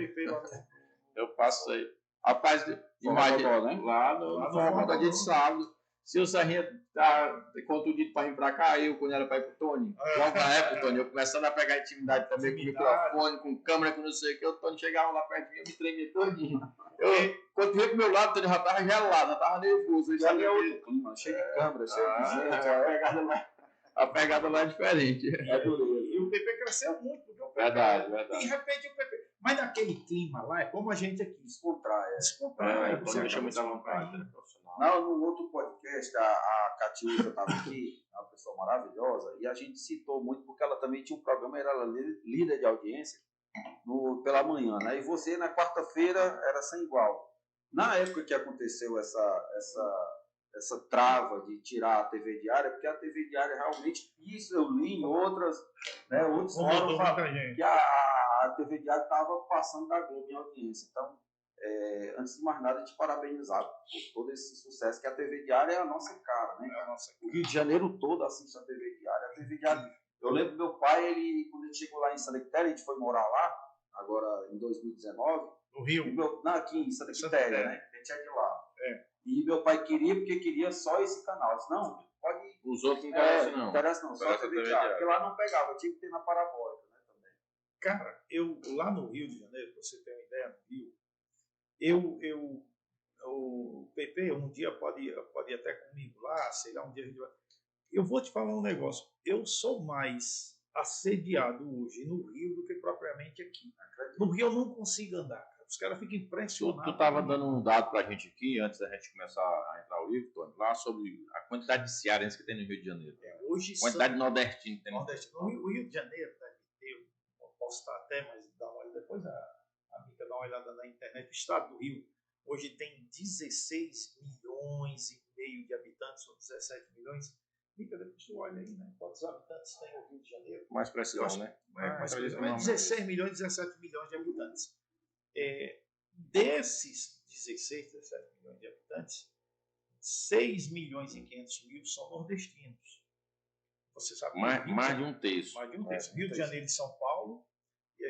Eu passei. Rapaz, imagina, né? Lá no Forró Bodó, dia de sábado. Se o Serrinha tá contundido para vir para cá, quando era para ir pro Tony, logo na época, Tony, eu começando a pegar intimidade também com microfone, com câmera, com não sei o que, o Tony chegava lá perto de mim, eu me tremia todinho. Quando veio pro meu lado, o Tony já tava gelado, já tava nervoso. Já é outro clima, cheio de câmera, cheio de gente. A pegada lá é diferente. E o PP cresceu muito. Porque o PP, verdade. De repente o PP... Mas naquele clima lá, é como a gente aqui. Descontrai. Você deixa muita vontade, né? Não, no outro podcast, a Catiúcia estava aqui, uma pessoa maravilhosa, e a gente citou muito, porque ela também tinha um programa, era líder de audiência pela manhã, né? E você, na quarta-feira, era sem igual. Na época que aconteceu essa trava de tirar a TV Diária, porque a TV Diária realmente, isso eu li em outros fóruns, que a TV Diária estava passando da Globo em audiência. Então, antes de mais nada, te parabenizar por todo esse sucesso, que a TV Diária é a nossa cara, né? O Rio de Janeiro todo assiste a TV Diária. A TV Diária, eu lembro do meu pai, quando ele chegou lá em Santa Quitéria, a gente foi morar lá, agora em 2019. No Rio? Aqui em Santa Quitéria, né? A gente é de lá. E meu pai queria só esse canal. Eu disse, não, pode ir. Os outros não interessam, não. Não interessa não, só a TV Diária. Porque lá não pegava, tinha que ter na parabólica, né? Também. Cara, eu lá no Rio de Janeiro, pra você ter uma ideia, no Rio, o PP um dia pode ir até comigo lá, sei lá, um dia a gente vai... Eu vou te falar um negócio. Eu sou mais assediado hoje no Rio do que propriamente aqui. No Rio eu não consigo andar. Os caras ficam impressionados. Tu estava dando um dado para a gente aqui, antes da gente começar a entrar ao vivo, Tony, lá sobre a quantidade de cearenses que tem no Rio de Janeiro. Hoje quantidade de nordestinos que tem no Rio de Janeiro, deve ter, eu posso estar até, mas dá uma olhada depois, a Mica dá uma olhada na internet. O estado do Rio hoje tem 16 milhões e meio de habitantes, ou 17 milhões. Mica, depois tu olha aí, né? Quantos habitantes tem o Rio de Janeiro? Mais precisão, né? Mais precisão. 16 milhões, 17 milhões de habitantes. Desses 16, 17 milhões de habitantes, 6 milhões e 500 mil são nordestinos. Você sabe mais de um terço. Mais de um terço. Rio de Janeiro e São Paulo,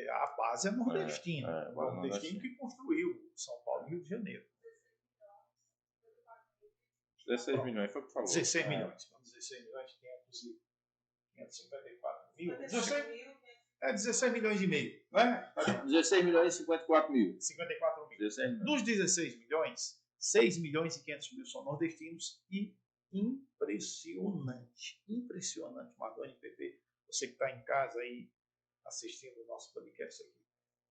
a base é nordestina. O nordestino que construiu São Paulo e Rio de Janeiro. 16 milhões, foi o que falou. 16 milhões. 16 milhões, 554 mil. 16 milhões e meio, né? 16 milhões e 54 mil. 54 mil. 16 milhões. Dos 16 milhões, 6 milhões e 500 mil são nordestinos e impressionante, Marlone e Pepe, você que está em casa aí assistindo o nosso podcast aqui,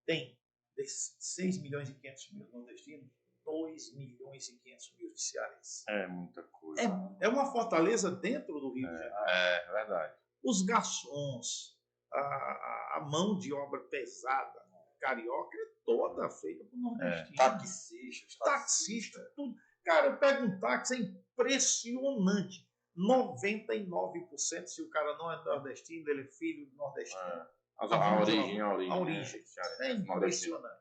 tem desses 6 milhões e 500 mil nordestinos, 2 milhões e 500 mil de cearenses. É muita coisa. É uma fortaleza dentro do Rio de Janeiro. É verdade. Os garçons, a mão de obra pesada carioca é toda feita por nordestinos. Taxista, tudo. Cara, eu pego um táxi, é impressionante. 99%, se o cara não é nordestino, ele é filho de nordestino. A origem. É impressionante.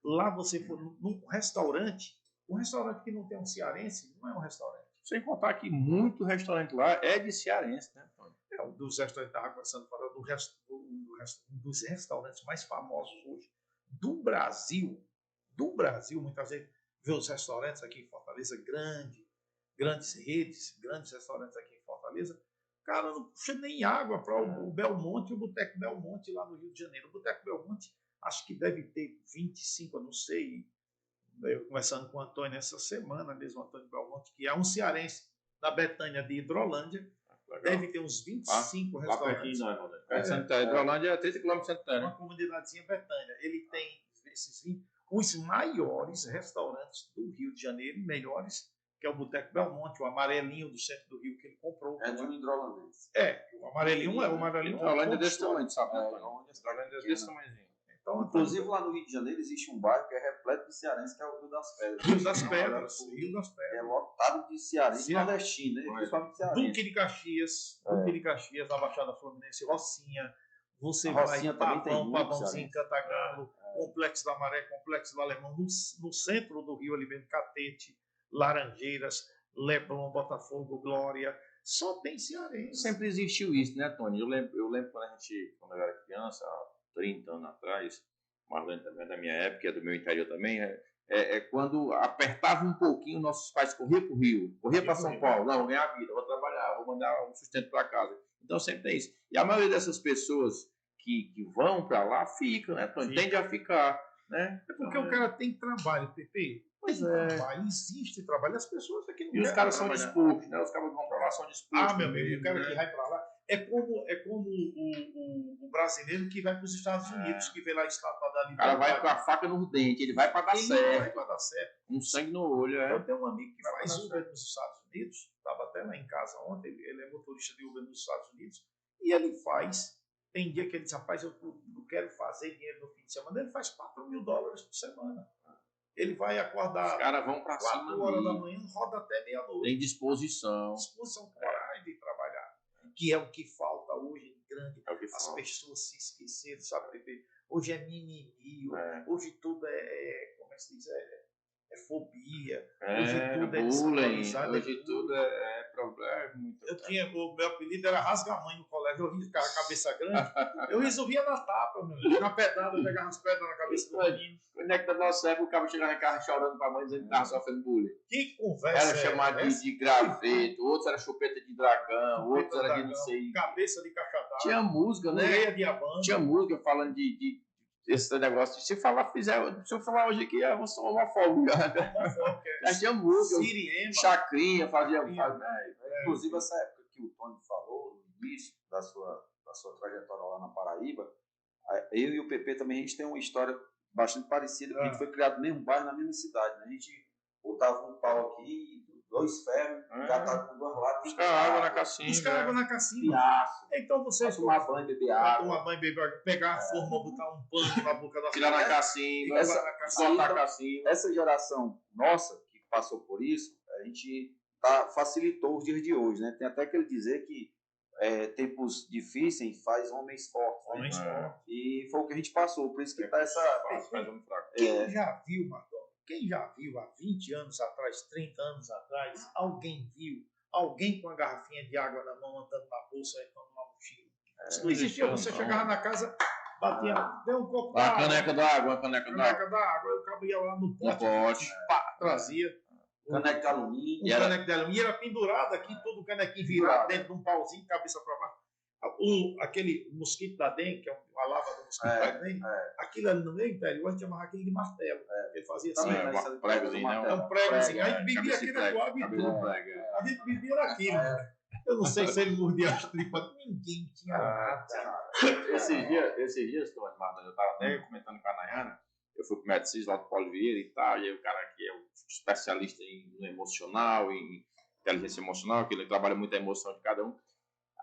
Lá você for num restaurante, um restaurante que não tem um cearense, não é um restaurante. Sem contar que muito restaurante lá é de cearense, né? Dos restaurantes, estava conversando, dos restaurantes mais famosos hoje do Brasil, muitas vezes, vê os restaurantes aqui em Fortaleza, grandes redes, grandes restaurantes aqui em Fortaleza, cara, não puxa nem água para o Belmonte, o Boteco Belmonte lá no Rio de Janeiro. O Boteco Belmonte, acho que deve ter 25, eu não sei, eu conversando com o Antônio essa semana mesmo, o Antônio Belmonte, que é um cearense da Betânia de Hidrolândia. Legal. Deve ter uns 25 restaurantes. Hidrolândia é 30 km de Betânia. Uma comunidadezinha Betânia. Ele tem os maiores restaurantes do Rio de Janeiro, melhores, que é o Boteco Belmonte, o amarelinho do centro do Rio que ele comprou. É de um hidrolandês. O amarelinho é o amarelinho. Hidrolândia é desse tamanho, sabe? Hidrolândia é desse tamanhozinho. Então, inclusive, lá no Rio de Janeiro existe um bairro que é repleto de cearenses, que é o Rio das Pedras. Rio das Pedras. É lotado de cearense nordestino, né? Principalmente cearense. Duque de Caxias, na Baixada Fluminense, Rocinha. Você Rocinha vai Pavãozinho, Cantagalo, Complexo da Maré, Complexo do Alemão, no centro do Rio, ali mesmo, Catete, Laranjeiras, Leblon, Botafogo, Glória. Só tem cearense. Sempre existiu isso, né, Tony? Eu lembro quando eu era criança, 30 anos atrás, Marlene também é da minha época, é do meu interior também, quando apertava um pouquinho, nossos pais corriam para o Rio, corriam para São Paulo, não, vou ganhar vida, vou trabalhar, vou mandar um sustento para casa. Então sempre tem isso. E a maioria dessas pessoas que vão para lá ficam, né, Tony? Tende a ficar, né? É porque o cara tem trabalho, Pepe. Trabalho, existe trabalho, as pessoas aqui não querem. E os caras são dispostos, né? Os caras vão para lá, são dispostos. Meu amigo, o cara que vai para lá. É como o brasileiro que vai para os Estados Unidos, que vê lá a estátua da liberdade. O cara vai com a faca no dente, ele vai para dar certo. Vai para dar certo. Um sangue no olho, Eu tenho um amigo que faz Uber nos Estados Unidos, estava até lá em casa ontem, ele é motorista de Uber nos Estados Unidos, e ele faz, tem dia que ele diz, rapaz, eu quero fazer dinheiro no fim de semana, ele faz $4 mil por semana. Ele vai acordar. Os caras vão para 4 horas da manhã, roda até meia-noite. Tem disposição. Coragem de trabalhar. Que é o que falta hoje em grande. As pessoas se esqueceram, sabe, Pepe? Hoje é mimimi, hoje tudo como é que se diz? É fobia. Hoje tudo é bullying. Hoje tudo é problema. O meu apelido era Rasga-Mãe no colégio. Eu ria com a cabeça grande. Eu resolvia na tapa, meu. Na pedrada, eu pegava as pedras na cabeça do menino. Quando é que da nossa época o cara chegava em casa chorando pra mãe dizendo que estava sofrendo bullying? Que conversa! Era chamado de graveto, outros era chupeta de dragão, outros era de não sei. Cabeça de cachadada. Tinha música, né? Tinha música falando de esse negócio. Se eu falar hoje aqui, eu sou homofóbico. Já tinha música. Siriema. Chacrinha, fazia. Inclusive, essa época que o Tony falou, no início da sua sua trajetória lá na Paraíba, eu e o PP também, a gente tem uma história bastante parecida, porque a gente foi criado no mesmo bairro, na mesma cidade, né? A gente botava um pau aqui, 2 ferros, já tava com 2 latas. Buscar água na cacimba. Buscar água na cacimba. Piaço. Então vocês tomar banho, beber água. Tomar banho, beber água, pegar a forma, botar um pano na boca da Tirar na cacimba, botar a cacimba. Essa geração nossa, que passou por isso, a gente facilitou os dias de hoje, né? Tem até que ele dizer que tempos difíceis faz homens fortes. Homens fortes. E foi o que a gente passou, por isso que tá essa... Quem já viu, Marcão? Quem já viu há 20 anos atrás, 30 anos atrás, alguém viu alguém com uma garrafinha de água na mão andando na bolsa ou então numa mochila? Isso não existia. Você chegava na casa, batia, deu um copo d'água. Uma caneca d'água, uma caneca d'água. Eu acabo ia lá no pote, trazia. Caneca de alumínio. Um caneco de alumínio. E era pendurado aqui, todo o canequinho virado dentro de um pauzinho, cabeça para baixo. Aquele mosquito da dengue, que é a lava do mosquito da dengue, aquilo ali no meu interior, a gente chamava aquilo de martelo. Ele fazia assim, um pregozinho, né? Um pregozinho. A gente bebia aquilo na água e tudo. A gente bebia aquilo. Eu não sei se ele mordia as tripas, ninguém tinha nada. Esses dias, Tony, eu estava até comentando com a Nayana, eu fui pro Medicis lá do Paulo Vieira e tal, e aí o cara aqui é um especialista no emocional, em inteligência emocional, que ele trabalha muito a emoção de cada um.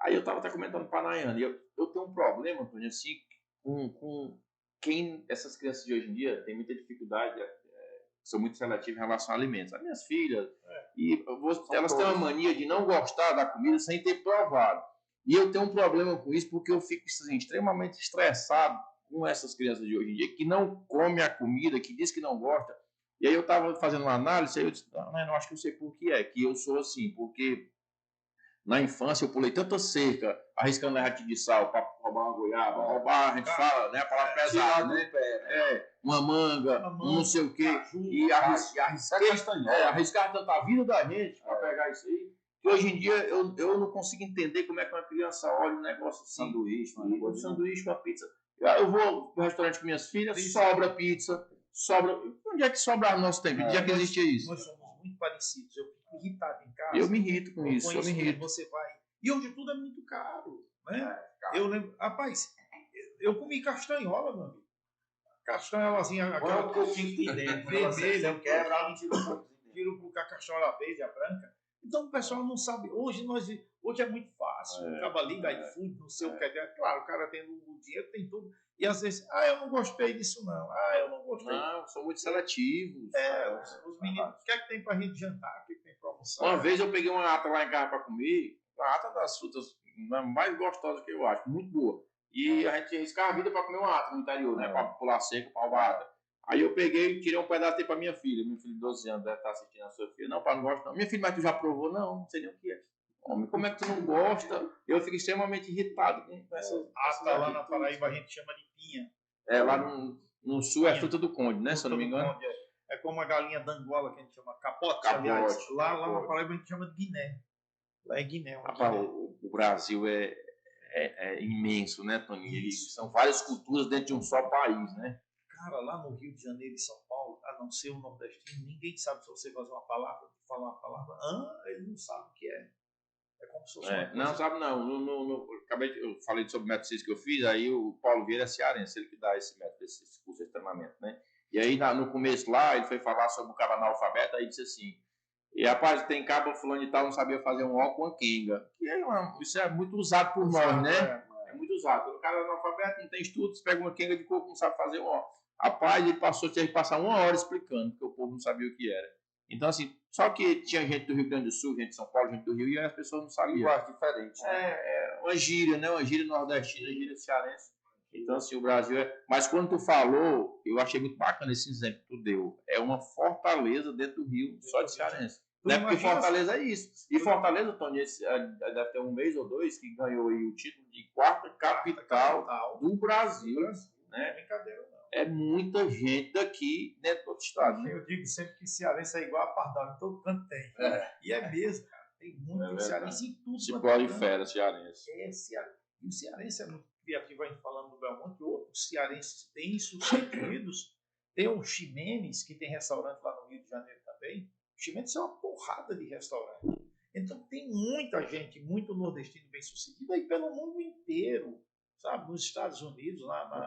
Aí eu estava até comentando para a Nayana, e eu tenho um problema, Antônio, assim, com quem essas crianças de hoje em dia têm muita dificuldade, são muito seletivas em relação a alimentos. As minhas filhas, elas têm uma mania de não gostar da comida sem ter provado. E eu tenho um problema com isso, porque eu fico assim, extremamente estressado com essas crianças de hoje em dia, que não comem a comida, que diz que não gosta. E aí eu estava fazendo uma análise, aí eu disse, não, acho que eu sei por que é, que eu sou assim, porque na infância eu pulei tanta cerca, arriscando errate de sal para roubar uma goiaba, roubar, a gente fala, né, a palavra pesada, né? Uma manga, um não sei o quê, e arriscar tanta vida da gente para pegar isso aí, que hoje em dia eu não consigo entender como é que uma criança olha um negócio assim, um sanduíche, uma pizza. Eu vou no restaurante com minhas filhas, sobra pizza, sobra... Onde é que sobra o nosso tempo? Onde é que existia isso? Nós somos muito parecidos, eu fico irritado em casa. Eu me irrito com isso, eu me irrito. Você vai... E hoje tudo é muito caro, né? Eu lembro... Rapaz, eu comi castanhola, meu amigo. Castanholazinha, aquela coquinha que dentro, vermelha, quebra, tiro pro a castanhola verde, a branca. Então o pessoal não sabe. Hoje é muito fácil. Acaba ali, iFood, não sei o que é. Claro, o cara tem o dinheiro, tem tudo. E às vezes, eu não gostei disso, não. Eu não gostei. Não, são muito seletivos. Os meninos, o que é que tem pra gente jantar? O que é que tem pra almoçar? Uma vez eu peguei uma ata lá em casa pra comer, a ata das frutas mais gostosa que eu acho, muito boa. E a gente riscava a vida pra comer uma ata no interior, né? Pra pular seco, pra ata. Aí eu peguei e tirei um pedaço pra minha filha. Minha filha de 12 anos deve estar assistindo a sua filha. Não, pai, não gosto não. Minha filha, mas tu já provou? Não sei nem o que é. Homem, como é que tu não gosta? Eu fico extremamente irritado com essas ata lá na Paraíba a gente chama de pinha. Lá no sul é fruta do conde, né? Se eu não me engano. É como a galinha d'Angola que a gente chama capote. Aliás, lá na Paraíba a gente chama de Guiné. Lá é Guiné. O Brasil é imenso, né, Toninho? São várias culturas dentro de um só país, né? Cara, lá no Rio de Janeiro e São Paulo, a não ser o nordestino, ninguém sabe se você falar uma palavra, ele não sabe o que é. É como se fosse uma coisa. Não, sabe não. Eu falei sobre o método 6 que eu fiz, aí o Paulo Vieira é cearense, ele que dá esse método, esse curso de treinamento, né? E aí no começo lá, ele foi falar sobre o cabo analfabeto, aí disse assim, e rapaz, tem cabo fulano e tal, não sabia fazer um ó com uma quenga. Isso é muito usado por nós, né? É muito usado. Quando o cara é analfabeto, não tem estudo, você pega uma quenga de coco, não sabe fazer um ó. Rapaz, ele teve que passar 1 hora explicando, porque o povo não sabia o que era. Então, assim, só que tinha gente do Rio Grande do Sul, gente de São Paulo, gente do Rio, e as pessoas não sabiam. Linguagem diferente. Uma gíria, né? Uma gíria nordestina, uma gíria cearense. Então, assim, o Brasil Mas quando tu falou, eu achei muito bacana esse exemplo que tu deu. É uma fortaleza dentro do Rio, só de cearense. Né? Porque Fortaleza é isso. E Fortaleza, Tony, deve ter 1 mês ou 2 que ganhou aí o título de 4ª capital do Brasil. Né? Não é brincadeira, não. É muita gente daqui dentro do outro estado. Né? Eu digo sempre que cearense é igual a pardal, em todo canto tem. E é mesmo, cara. Tem muito cearense em tudo. Se prolifera cearense. E o cearense é muito criativo, a gente falando do Belmonte, outros cearenses bem-sucedidos. Tem o Ximenes, que tem restaurante lá no Rio de Janeiro também. O Ximenes é uma porrada de restaurante. Então tem muita gente, muito nordestino bem-sucedido aí pelo mundo inteiro, sabe? Nos Estados Unidos,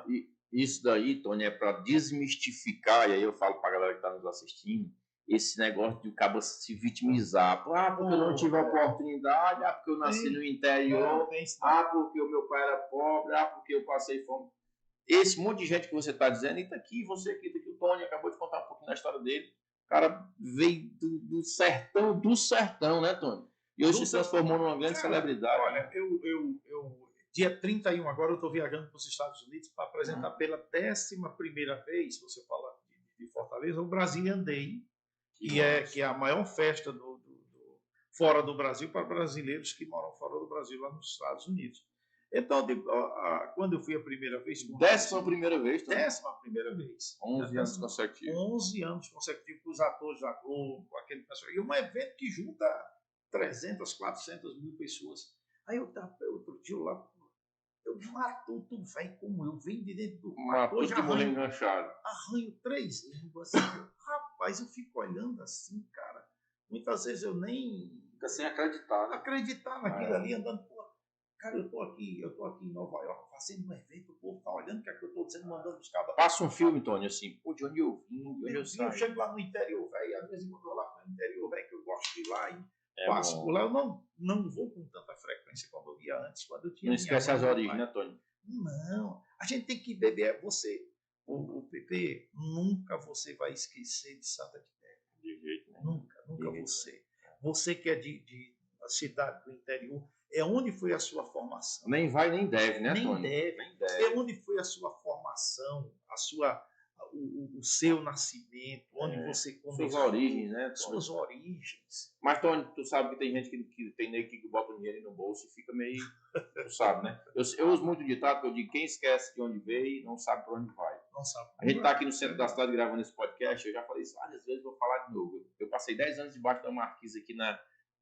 E isso daí, Tony, é para desmistificar, e aí eu falo para a galera que está nos assistindo, esse negócio de o cabo se vitimizar. Porque eu não tive a oportunidade, porque eu nasci no interior, porque o meu pai era pobre, porque eu passei fome. Esse monte de gente que você está dizendo, e tá aqui, você aqui, tá aqui, o Tony acabou de contar um pouquinho da história dele. O cara veio do sertão, né, Tony? E hoje se transformou numa grande celebridade. Olha, dia 31 agora eu estou viajando para os Estados Unidos para apresentar pela 11ª vez, você fala de Fortaleza, o Brazilian Day, que é a maior festa fora do Brasil para brasileiros que moram fora do Brasil, lá nos Estados Unidos. Então, quando eu fui a primeira vez... 11ª vez? 11ª vez. 11 anos consecutivos. 11 anos consecutivos com os atores da Globo, aquele pessoal. E um evento que junta 300, 400 mil pessoas. Aí eu estava outro dia lá, eu matuto velho como eu, venho de dentro do quarto, hoje arranho 3 línguas. Rapaz, eu fico olhando assim, cara. Muitas vezes eu nem... Fica sem acreditar. Acreditar naquilo ali, andando, pô. Cara, eu tô aqui em Nova York fazendo um evento, o povo tá olhando o que é que eu tô dizendo, mandando os cabas. Passa um filme, Tony, assim, pô, de onde eu vim, de onde eu saí. Eu chego lá no interior, velho, às vezes eu vou lá no interior, velho, que eu gosto de ir lá e passo por lá. Eu não vou com tanta frequência como eu ia antes, quando eu tinha... Não esquece as origens, né, Tony? Não, a gente tem que beber. Você, o PP, nunca você vai esquecer de Santa Quitéria. De jeito nenhum. Nunca você. Você que é de cidade do interior, é onde foi a sua formação. Nem vai, nem deve, né, nem Tony? Deve. Nem deve. É onde foi a sua formação, o seu nascimento, onde você começou. Suas origens, né, Tony? Suas origens. Mas, Tony, tu sabe que tem gente que tem nego que bota o dinheiro no bolso e fica meio... Tu sabe, né? Eu uso muito ditado que eu digo, quem esquece de onde veio não sabe para onde vai. Não sabe. A gente tá aqui no centro da cidade gravando esse podcast, eu já falei isso várias vezes, vou falar de novo. Eu passei 10 anos debaixo da marquise aqui na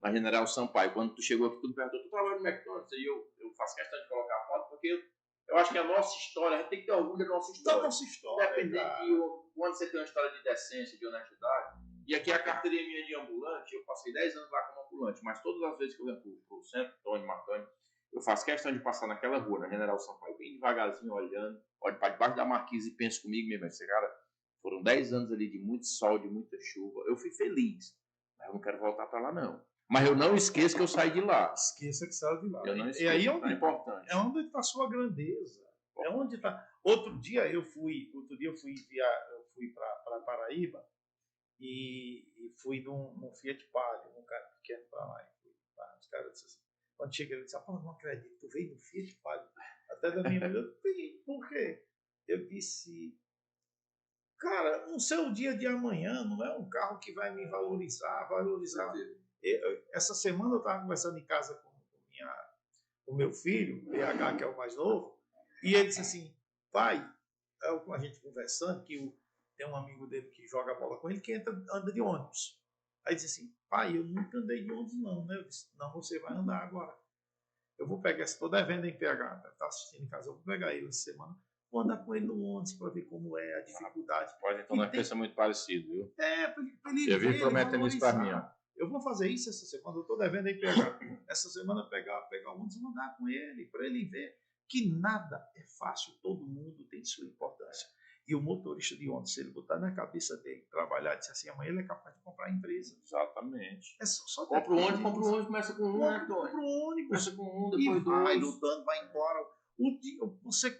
General Sampaio. Quando tu chegou aqui, tu me perguntou, tu trabalha no McDonald's? Aí eu faço questão de colocar a foto, porque eu acho que a nossa história, a gente tem que ter orgulho da nossa história. Da nossa história. Independente de quando você tem uma história de decência, de honestidade. E aqui a carteirinha minha de ambulante, eu passei 10 anos lá como ambulante, mas todas as vezes que eu venho pro centro, Tony, Marconi, eu faço questão de passar naquela rua, na General Sampaio, bem devagarzinho, olhando, olho para debaixo da marquise e penso comigo mesmo, esse cara, foram 10 anos ali de muito sol, de muita chuva. Eu fui feliz, mas eu não quero voltar para lá, não. Mas eu não esqueço que eu saí de lá. Esqueça que saiu de lá. Eu não esqueço, e aí é importante. É onde está a sua grandeza. É onde está. Outro dia eu fui para Paraíba e fui num Fiat Palio, um cara pequeno para lá. Os caras disseram assim, quando chega ele disse, não acredito, tu veio no Fiat Palio. Até da minha mulher, por quê? Eu disse, cara, não sei o dia de amanhã, não é um carro que vai me valorizar. Essa semana eu estava conversando em casa com o meu filho, o PH, que é o mais novo, e ele disse assim, pai, com a gente conversando, que tem um amigo dele que joga bola com ele, que anda de ônibus. Aí disse assim, pai, eu nunca andei de ônibus não, né? Eu disse, não, você vai andar agora. Eu vou pegar, estou devendo em PH, está assistindo em casa, eu vou pegar ele essa semana, vou andar com ele no ônibus para ver como é a dificuldade. Pode, então nós pensamos muito parecido, viu? Para ele eu vi prometendo isso para mim, ó. Eu vou fazer isso essa semana, eu estou devendo em PH. Essa semana pegar o ônibus e mandar com ele, para ele ver que nada é fácil, todo mundo tem sua importância. E o motorista de ônibus, se ele botar na cabeça dele, trabalhar, dizer assim, amanhã ele é capaz de comprar a empresa. Exatamente. É só compra o ônibus, começa com um, né, Tony? Compra o ônibus. Começa com um, depois e vai dois. lutando, vai embora.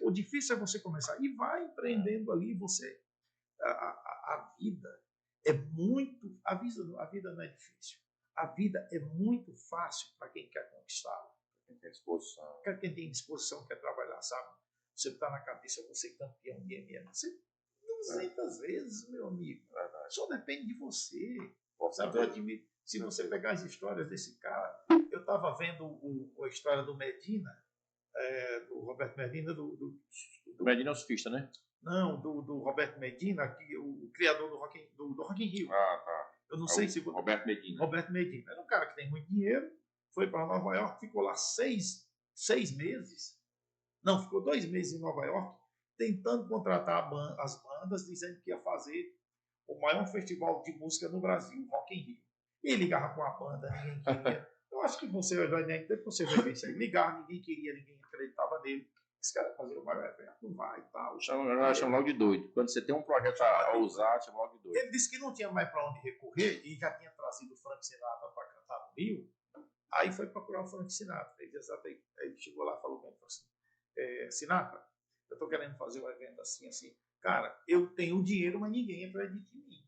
O difícil é você começar e vai empreendendo ali, você... A vida é muito... A vida não é difícil. A vida é muito fácil para quem quer conquistá-la. Quem tem disposição. Quem tem disposição, quer trabalhar, sabe? Você está na cabeça, você é campeão de MM. Você 200 vezes, meu amigo. Verdade. Só depende de você. Sabe? Se você pegar as histórias desse cara, eu estava vendo a história do Medina, do Roberto Medina, do Medina é o surfista, né? Não, do Roberto Medina, que, o criador do Rock in Rio. Tá. Eu não sei se... Roberto Medina. Roberto Medina. Era um cara que tem muito dinheiro, foi para Nova York, ficou lá 6 meses. Não, ficou 2 meses em Nova York, tentando contratar as bandas, dizendo que ia fazer o maior festival de música no Brasil, Rock in Rio. Ele ligava com a banda, ninguém queria. acho que você vai ver isso aí. Ligar, ninguém queria, ninguém acreditava nele. Esse cara fazia o maior evento, não vai e tal. Chama logo de doido. Quando você tem um projeto a usar, chama logo de doido. Ele disse que não tinha mais para onde recorrer e já tinha trazido o Frank Sinatra para cantar no Rio. Aí foi procurar o Frank Sinatra. Ele chegou lá e falou assim, Sinatra, eu estou querendo fazer um evento assim, assim. Cara, eu tenho dinheiro, mas ninguém acredita em mim.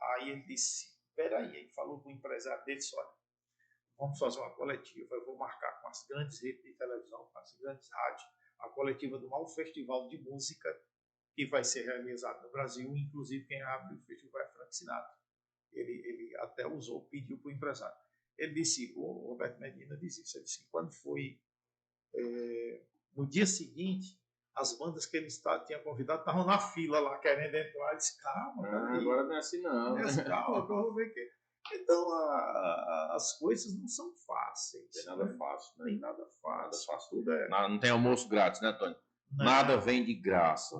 Aí ele disse, peraí, ele falou com o empresário dele, olha, vamos fazer uma coletiva, eu vou marcar com as grandes redes de televisão, com as grandes rádios, a coletiva do maior festival de música que vai ser realizado no Brasil, inclusive quem abre o festival é Frank Sinatra. Ele até pediu para o empresário. Ele disse, o Roberto Medina disse isso, ele disse que quando foi no dia seguinte, as bandas que ele tinha convidado estavam na fila lá, querendo entrar. Ele disse, calma, agora não é assim não. Calma, que eu vou ver que... Então, as coisas não são fáceis. Tem nada fácil. Né? Tem nada fácil. Tudo não tem almoço grátis, né, Tony? Nada vem de graça.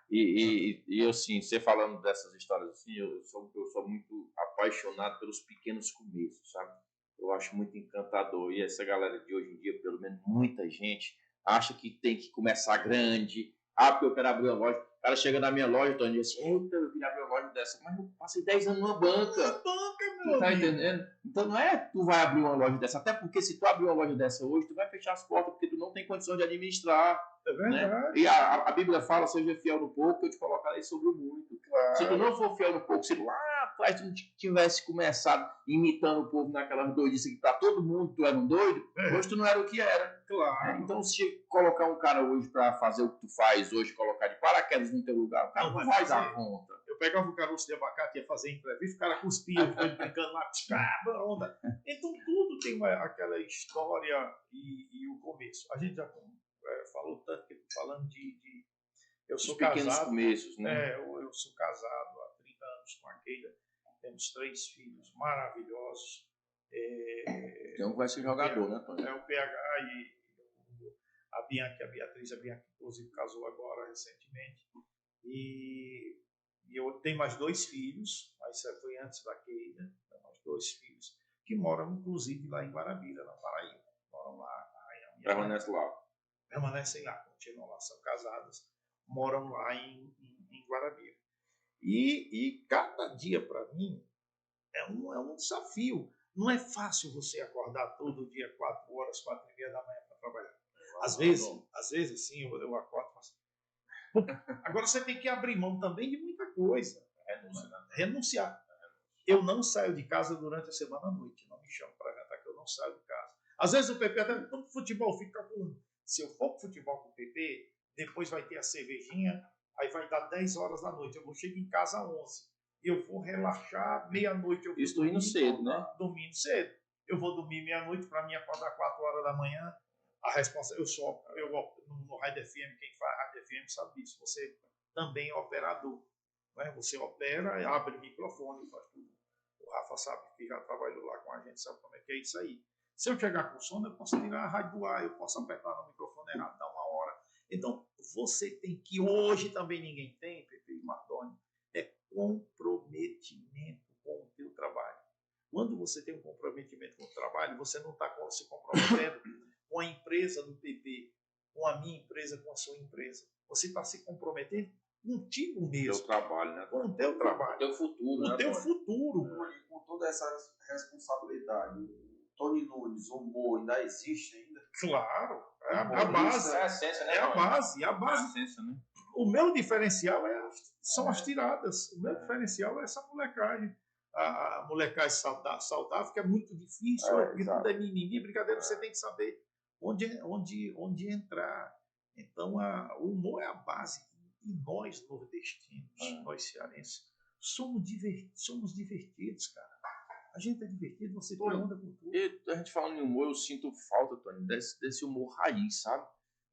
E assim, você falando dessas histórias assim, eu sou muito apaixonado pelos pequenos começos, sabe? Eu acho muito encantador. E essa galera de hoje em dia, pelo menos muita gente, acha que tem que começar grande. Porque eu quero abrir uma loja. O cara chega na minha loja, Tony, e diz assim, eu queria abrir uma loja dessa. Mas eu passei 10 anos numa banca. Tu tá entendendo? Então não é tu vai abrir uma loja dessa. Até porque se tu abrir uma loja dessa hoje, tu vai fechar as portas porque tu não tem condição de administrar. É verdade. Né? E a Bíblia fala, seja fiel no pouco, que eu te colocarei sobre o muito. Claro. Se tu não for fiel no pouco, se lá atrás tu não tivesse começado imitando o povo naquelas doidices que pra todo mundo tu era um doido, hoje tu não era o que era. Claro. Então se colocar um cara hoje pra fazer o que tu faz hoje, colocar de paraquedas no teu lugar, o cara não vai dar conta. Eu pegava o caroço de abacate, ia fazer entrevista, o cara cuspia, brincando lá, onda. Então tudo tem aquela história e o começo. A gente já falou tanto que eu tô falando eu sou casado. Começos, né? Eu sou casado há 30 anos com a Keila. Temos 3 filhos maravilhosos. Tem um que vai ser jogador, né, Tony? O PH e a Bianca, a Beatriz, inclusive casou agora recentemente. E eu tenho mais 2 filhos, mas foi antes da Keila, mais 2 filhos, que moram inclusive lá em Guarabira, na Paraíba. Moram lá. Permanecem lá, continuam lá, são casadas, moram lá em Guarabira. E cada dia para mim é um desafio. Não é fácil você acordar todo dia 4 horas, 4h30 da manhã para trabalhar. Às vezes assim, eu acordo e faço. Agora você tem que abrir mão também de muita coisa. Renunciar. Eu não saio de casa durante a semana à noite. Não me chamo para jantar, que eu não saio de casa. Às vezes o PP até no futebol fica calculando. Se eu for para o futebol com o PP, depois vai ter a cervejinha, aí vai dar 10 horas da noite. Eu vou chegar em casa às 11. Eu vou relaxar meia-noite. Isso indo cedo, né? Dormindo cedo. Eu vou dormir meia-noite para mim acordar 4 horas da manhã. A resposta, no Rádio FM, quem faz Rádio FM sabe disso. Você também é operador. Né? Você opera, abre o microfone, faz tudo. O Rafa sabe que já trabalhou lá com a gente, sabe como é que é isso aí. Se eu chegar com sono, eu posso tirar a rádio do ar, eu posso apertar no microfone errado, dar 1 hora. Então, você tem que, hoje também ninguém tem, Pepe e Mardoni, é comprometimento com o teu trabalho. Quando você tem um comprometimento com o trabalho, você não está se comprometendo com a empresa do PP, com a minha empresa, com a sua empresa. Você está se comprometendo contigo mesmo. Teu trabalho, né? Com o teu trabalho. Com o teu futuro. Com o teu futuro. E com toda essa responsabilidade, Tony Nunes, o humor ainda existe ainda? Claro. É a base. É a essência, né? É a base. É a essência, né? O meu diferencial são as tiradas. O meu diferencial é essa molecagem. A molecagem saudável, que é muito difícil, porque tudo é mimimi, brincadeira, você tem que saber onde entrar. Então, o humor é a base. E nós, nordestinos, nós cearenses, somos divertidos, cara. A gente é divertido, você tem onda com tudo. E a gente falando em humor, eu sinto falta, Tony, desse humor raiz, sabe?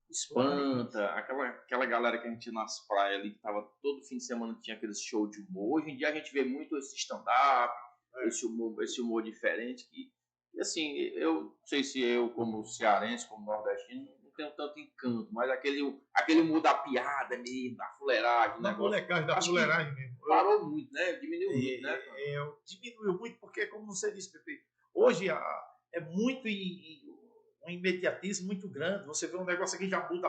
Espanta, aquela galera que a gente ia nas praias ali, que tava todo fim de semana tinha aqueles show de humor. Hoje em dia a gente vê muito esse stand-up, esse humor diferente. E assim, eu não sei se eu, como cearense, como nordestino, não tenho tanto encanto, mas aquele humor da piada mesmo, da fuleiragem, da molecagem, da fuleiragem mesmo. Parou muito, né? Diminuiu muito, né? Diminuiu muito porque, como você disse, Pepe, hoje é muito um imediatismo muito grande. Você vê um negócio aqui já muda.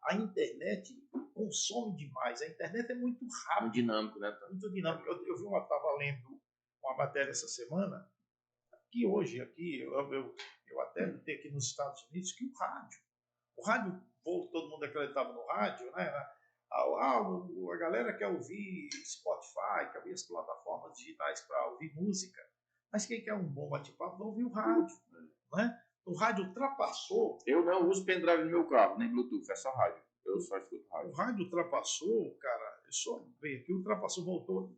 A internet consome demais. A internet é muito rápida. Muito dinâmico, né? Muito dinâmico. Eu estava lendo uma matéria essa semana, que hoje, aqui, eu até notei aqui nos Estados Unidos, que o rádio, todo mundo acreditava no rádio, né? A galera quer ouvir Spotify, quer ouvir as plataformas digitais para ouvir música. Mas quem quer um bom bate-papo vai ouvir o rádio, né? O rádio ultrapassou. Eu não uso pendrive no meu carro, nem Bluetooth, é só rádio. Eu só escuto rádio. O rádio ultrapassou, cara, eu só veio aqui, ultrapassou, voltou.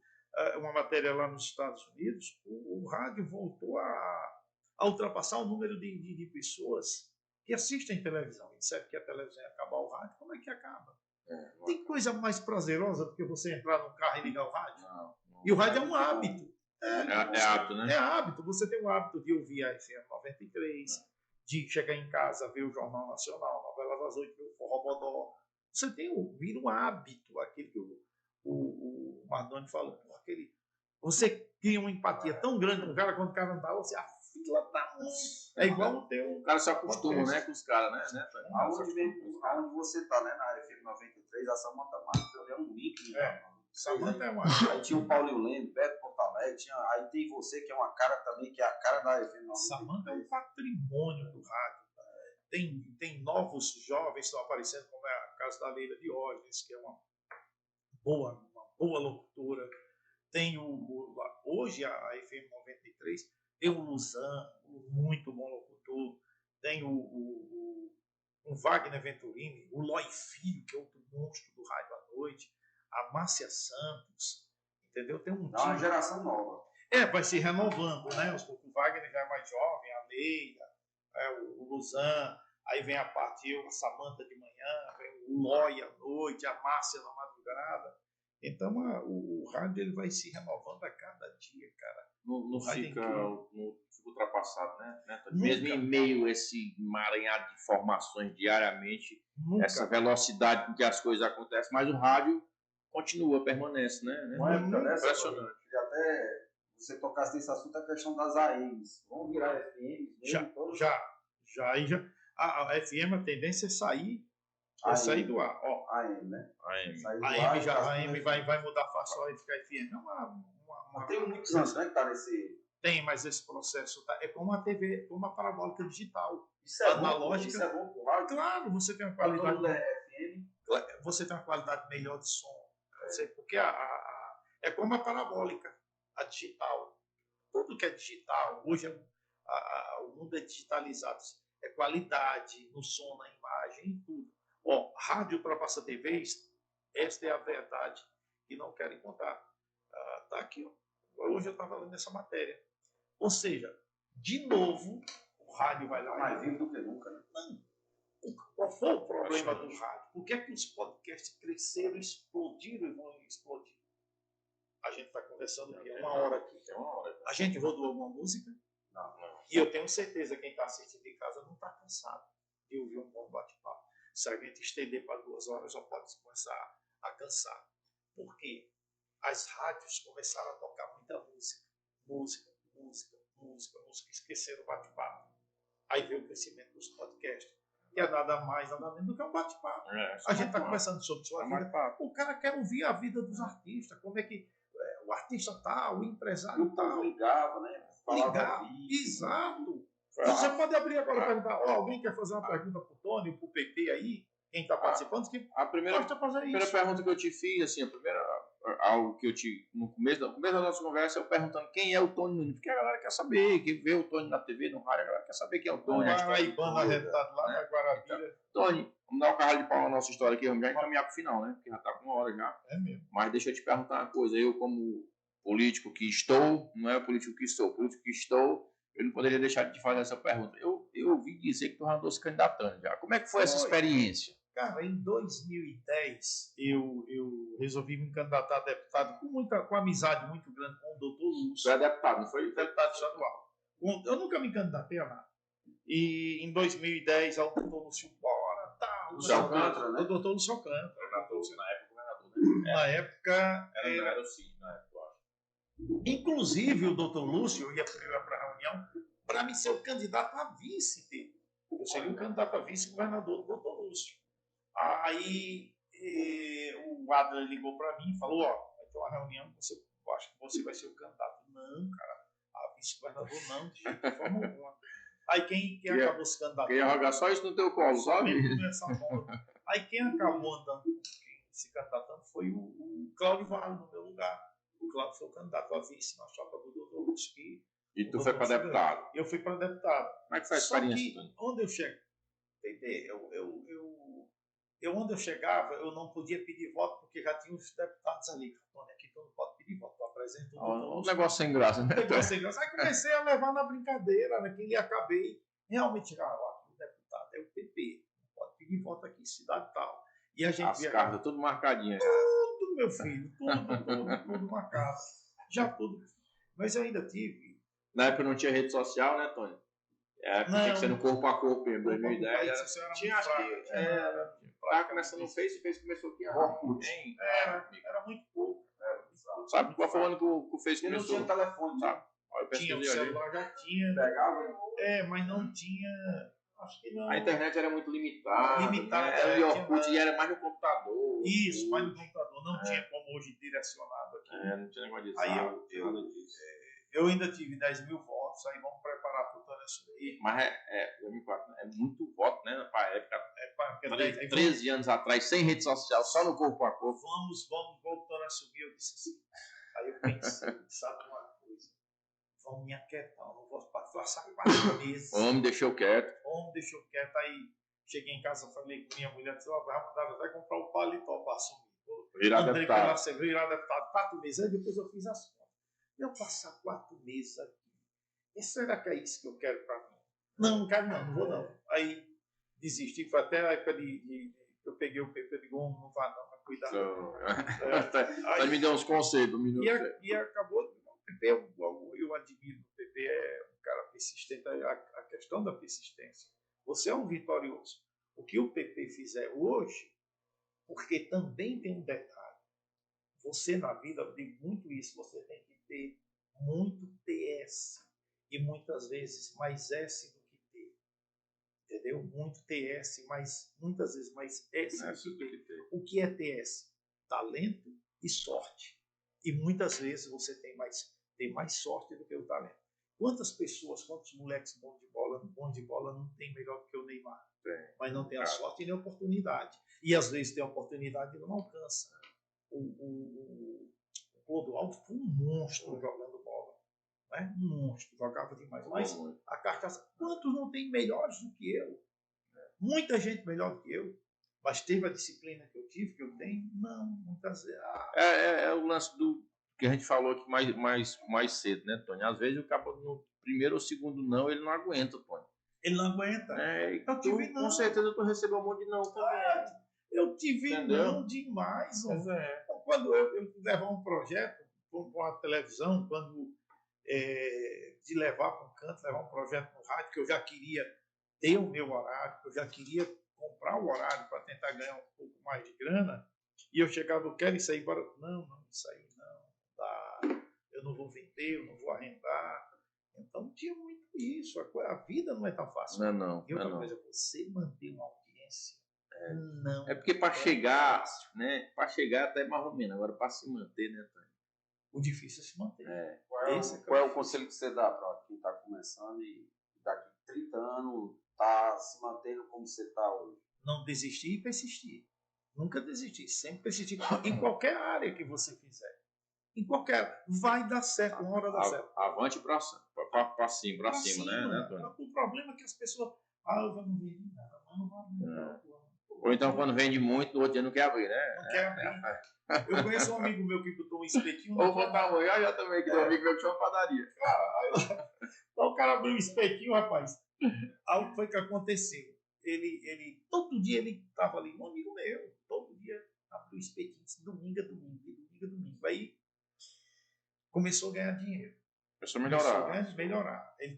Uma matéria lá nos Estados Unidos, o rádio voltou a ultrapassar o número de pessoas que assistem televisão. A gente sabe que a televisão ia acabar, o rádio, como é que acaba? Tem coisa mais prazerosa do que você entrar no carro e ligar o rádio? Não, E o rádio é um hábito. É hábito, né? É hábito. Você tem o hábito de ouvir a FM 93, de chegar em casa, ver o Jornal Nacional, Novela das 8, ver o Forró Bodó. Você vira um hábito, aquele que o Mardoni falou. Você cria uma empatia tão grande com o cara, quando o cara andar, você, a fila tá muito. É igual o teu. O cara se acostuma, né, com os caras, né? Aonde você tá, né? Na FM 93, a Samanta Marques, eu dei um link. Samanta é uma. Aí tinha o Paulinho Leme, Beto Porto Alegre, aí tem você, que é uma cara também, que é a cara da FM 93. Samanta é um patrimônio do rádio. Tem novos jovens que estão aparecendo, como é a casa da Leila Diógenes, que é uma boa locutora. Tem hoje a FM 93, tem o Luzan, muito bom locutor. Tem o Wagner Venturini, o Loi Filho, que é outro monstro do rádio à noite, a Márcia Santos, entendeu? Tem uma geração nova. Vai se renovando, né? O Wagner já é mais jovem, a Leila, o Luzan, aí vem a Samanta de manhã, vem o Loi à noite, a Márcia na madrugada. Então o rádio ele vai se renovando a cada dia, cara. Não fica ultrapassado, né? Mesmo em meio a esse emaranhado de informações diariamente, essa velocidade com que as coisas acontecem, mas o rádio continua, permanece, né? Impressionante. E até você tocasse nesse assunto, a questão das AMs. Vão virar FM? Já. A FM, a tendência é sair do ar. AM, né? A AM vai mudar fácil a ficar FM. Tem muitos anos, né, que tá nesse... Tem, mas esse processo é como a TV, como a parabólica digital. Isso é analógica. Isso é bom pro rádio? Claro, você tem uma qualidade... Você tem uma qualidade melhor de som. Porque é como a parabólica, a digital. Tudo que é digital, hoje o mundo é digitalizado. É qualidade no som, na imagem, em tudo. Rádio ultrapassa TVs, esta é a verdade que não querem contar. Tá aqui, hoje eu estava lendo essa matéria. Ou seja, de novo, o rádio vai lá. Mais vivo do que nunca, né? Não. Qual foi o problema do rádio? Por que é que os podcasts cresceram, explodiram e vão explodir? A gente está conversando aqui, uma hora aqui. A gente rodou alguma música? Não. E eu tenho certeza que quem está assistindo em casa não está cansado de ouvir um bom bate-papo. Se a gente estender para 2 horas, já pode começar a cansar. Por quê? As rádios começaram a tocar muita música, esqueceram o bate-papo. Aí veio o crescimento dos podcasts, que é nada mais, nada menos do que um bate-papo. A gente está conversando sobre sua vida. O cara quer ouvir a vida dos artistas, como é que o artista tal, o empresário tal. Ligava, né? Exato. Você pode abrir agora e perguntar, alguém quer fazer uma pergunta para o Tony, para o PP aí, quem está participando, que a primeira pergunta que eu te fiz, assim, algo que eu te, no começo da nossa conversa, eu perguntando quem é o Tony Nunes, porque a galera quer saber, quem vê o Tony na TV, no rádio, a galera quer saber quem é o Tony. Paraibana arretado lá na Guarabira. Então, Tony, vamos dar um carro de pau na nossa história aqui, vamos já encaminhar para o final, né? Porque já está com 1 hora já. É mesmo. Mas deixa eu te perguntar uma coisa, eu como político que estou, não é o político que estou, eu não poderia deixar de te fazer essa pergunta. Eu ouvi dizer que tu andou se candidatando já. Como é que foi essa experiência? Cara, em 2010, eu resolvi me candidatar a deputado com amizade muito grande com o doutor Lúcio. Você é deputado, não foi? Deputado estadual. Eu nunca me candidatei a nada. E em 2010, o doutor Lúcio Bora, Lúcio Alcântara, né? O doutor Lúcio Alcântara. Na época, governador, né? Na época... Era o Cid, na época, eu acho. Inclusive, o doutor Lúcio, eu ia para a reunião, para me ser o candidato a vice dele. Eu seria o candidato a vice-governador do doutor Lúcio. Aí o Adler ligou para mim e falou, vai ter uma reunião, eu acho que você vai ser o candidato. Não, cara, a vice-governador não, de forma alguma. Aí quem acabou se candidatando... Queria jogar só isso no teu colo, sabe? Aí quem acabou andando, se candidatando foi o Cláudio Vale, no meu lugar. O Cláudio foi o candidato a vice na chapa do doutor Lúcio. E tu foi para deputado? Eu fui para deputado. Como é que foi a experiência? Só que onde eu chego, onde eu chegava, eu não podia pedir voto porque já tinha os deputados ali. Tony, aqui tu não pode pedir voto, tu apresenta o doutor Lúcio. Um negócio sem graça, né? Aí comecei a levar na brincadeira, né? E acabei realmente, o deputado é o PP, não pode pedir voto aqui, cidade tal. E a gente as cartas, tudo marcadinhas. Tudo, meu filho, tudo marcado. Já tudo. Mas eu ainda tive. Na época não tinha rede social, né, Tony? Tinha que ser no corpo a corpo em 2010. Tinha, acho que estava começando no Face começou aqui. Era muito pouco. Sabe qual foi o ano que o Face começou? Não tinha telefone, sabe? Tinha, o celular já tinha. Pegava. Mas não tinha. Acho que não. A internet era muito limitada. Né? Era Orkut e era mais no computador. Isso, mais no computador. Não tinha como hoje direcionado aqui. Não tinha negócio disso. Aí eu ainda tive 10 mil votos, aí vamos preparar para o Tânia subir. Mas 2004 é muito voto, né? Para a época. 13 vamos, anos atrás, sem rede social, só no corpo a corpo. Vamos voltar a subir. Eu disse assim. Aí eu pensei, sabe uma coisa? Vamos me aquietar, eu não vou passar 4 meses. Homem, deixou quieto. Aí cheguei em casa, falei com minha mulher, disse, vai comprar o paletó para assumir. Virar deputado. Virar deputado 4 meses. Aí depois eu fiz as contas. Eu passar 4 meses aqui. E será que é isso que eu quero para mim? Não quero não vou não. Aí desisti, foi até a época de eu peguei o PP, eu digo, não vá não, vai cuidar. Aí me deu uns conselhos. E acabou, o PP, eu admiro o PP, é um cara persistente, a questão da persistência. Você é um vitorioso. O que o PP fizer hoje, porque também tem um detalhe, você na vida, eu digo muito isso, você tem que ter muito TS e muitas vezes mais S do que T. Entendeu? Muito TS, mas muitas vezes mais S do que T. O que é TS? Talento e sorte. E muitas vezes você tem mais sorte do que o talento. Quantos moleques bons de bola não tem melhor do que o Neymar? Mas não tem a sorte e nem a oportunidade. E às vezes tem a oportunidade e não alcança. O Clodoaldo foi um monstro jogando bola. Né? Um monstro, jogava demais. Mas a carcaça, quantos não tem melhores do que eu? Muita gente melhor do que eu. Mas teve a disciplina que eu tive, que eu tenho? Não, muitas vezes. É o lance do que a gente falou aqui mais cedo, né, Tony? Às vezes o cara no primeiro ou segundo não, ele não aguenta, Tony. Ele não aguenta. Com certeza tu recebeu um monte de não também. Eu tive não demais. Quando eu levar um projeto para uma televisão, de levar para um canto, levar um projeto no rádio, que eu já queria ter o meu horário, que eu já queria comprar o horário para tentar ganhar um pouco mais de grana, e eu chegava, eu quero isso aí, embora. Não, isso aí não dá, eu não vou vender, eu não vou arrendar. Então tinha muito isso. A vida não é tão fácil. Não. E outra coisa, você manter uma audiência. Não. É porque para chegar, né? Para chegar até mais ou menos. Agora para se manter, né, Tony? O difícil é se manter. Qual é o conselho que você dá para quem está começando e daqui 30 anos está se mantendo como você está hoje? Não desistir e persistir. Nunca desistir. Sempre persistir. Em qualquer área que você fizer. Em qualquer. Vai dar certo. Uma hora dá certo. Avante para cima, né, Tony? O problema é que as pessoas. Eu não vendo nada. Não. Ou então quando vende muito, no outro dia não quer abrir, né? Não quer abrir. Eu conheço um amigo meu que botou um espetinho. Ou botar amanhã já também, que tem um amigo meu que chama padaria. Cara, o cara abriu um espetinho, rapaz. Aí o que foi que aconteceu? Ele todo dia ele estava ali, um amigo meu, todo dia abriu um espetinho, domingo a domingo. Aí começou a ganhar dinheiro. Começou a melhorar. Ele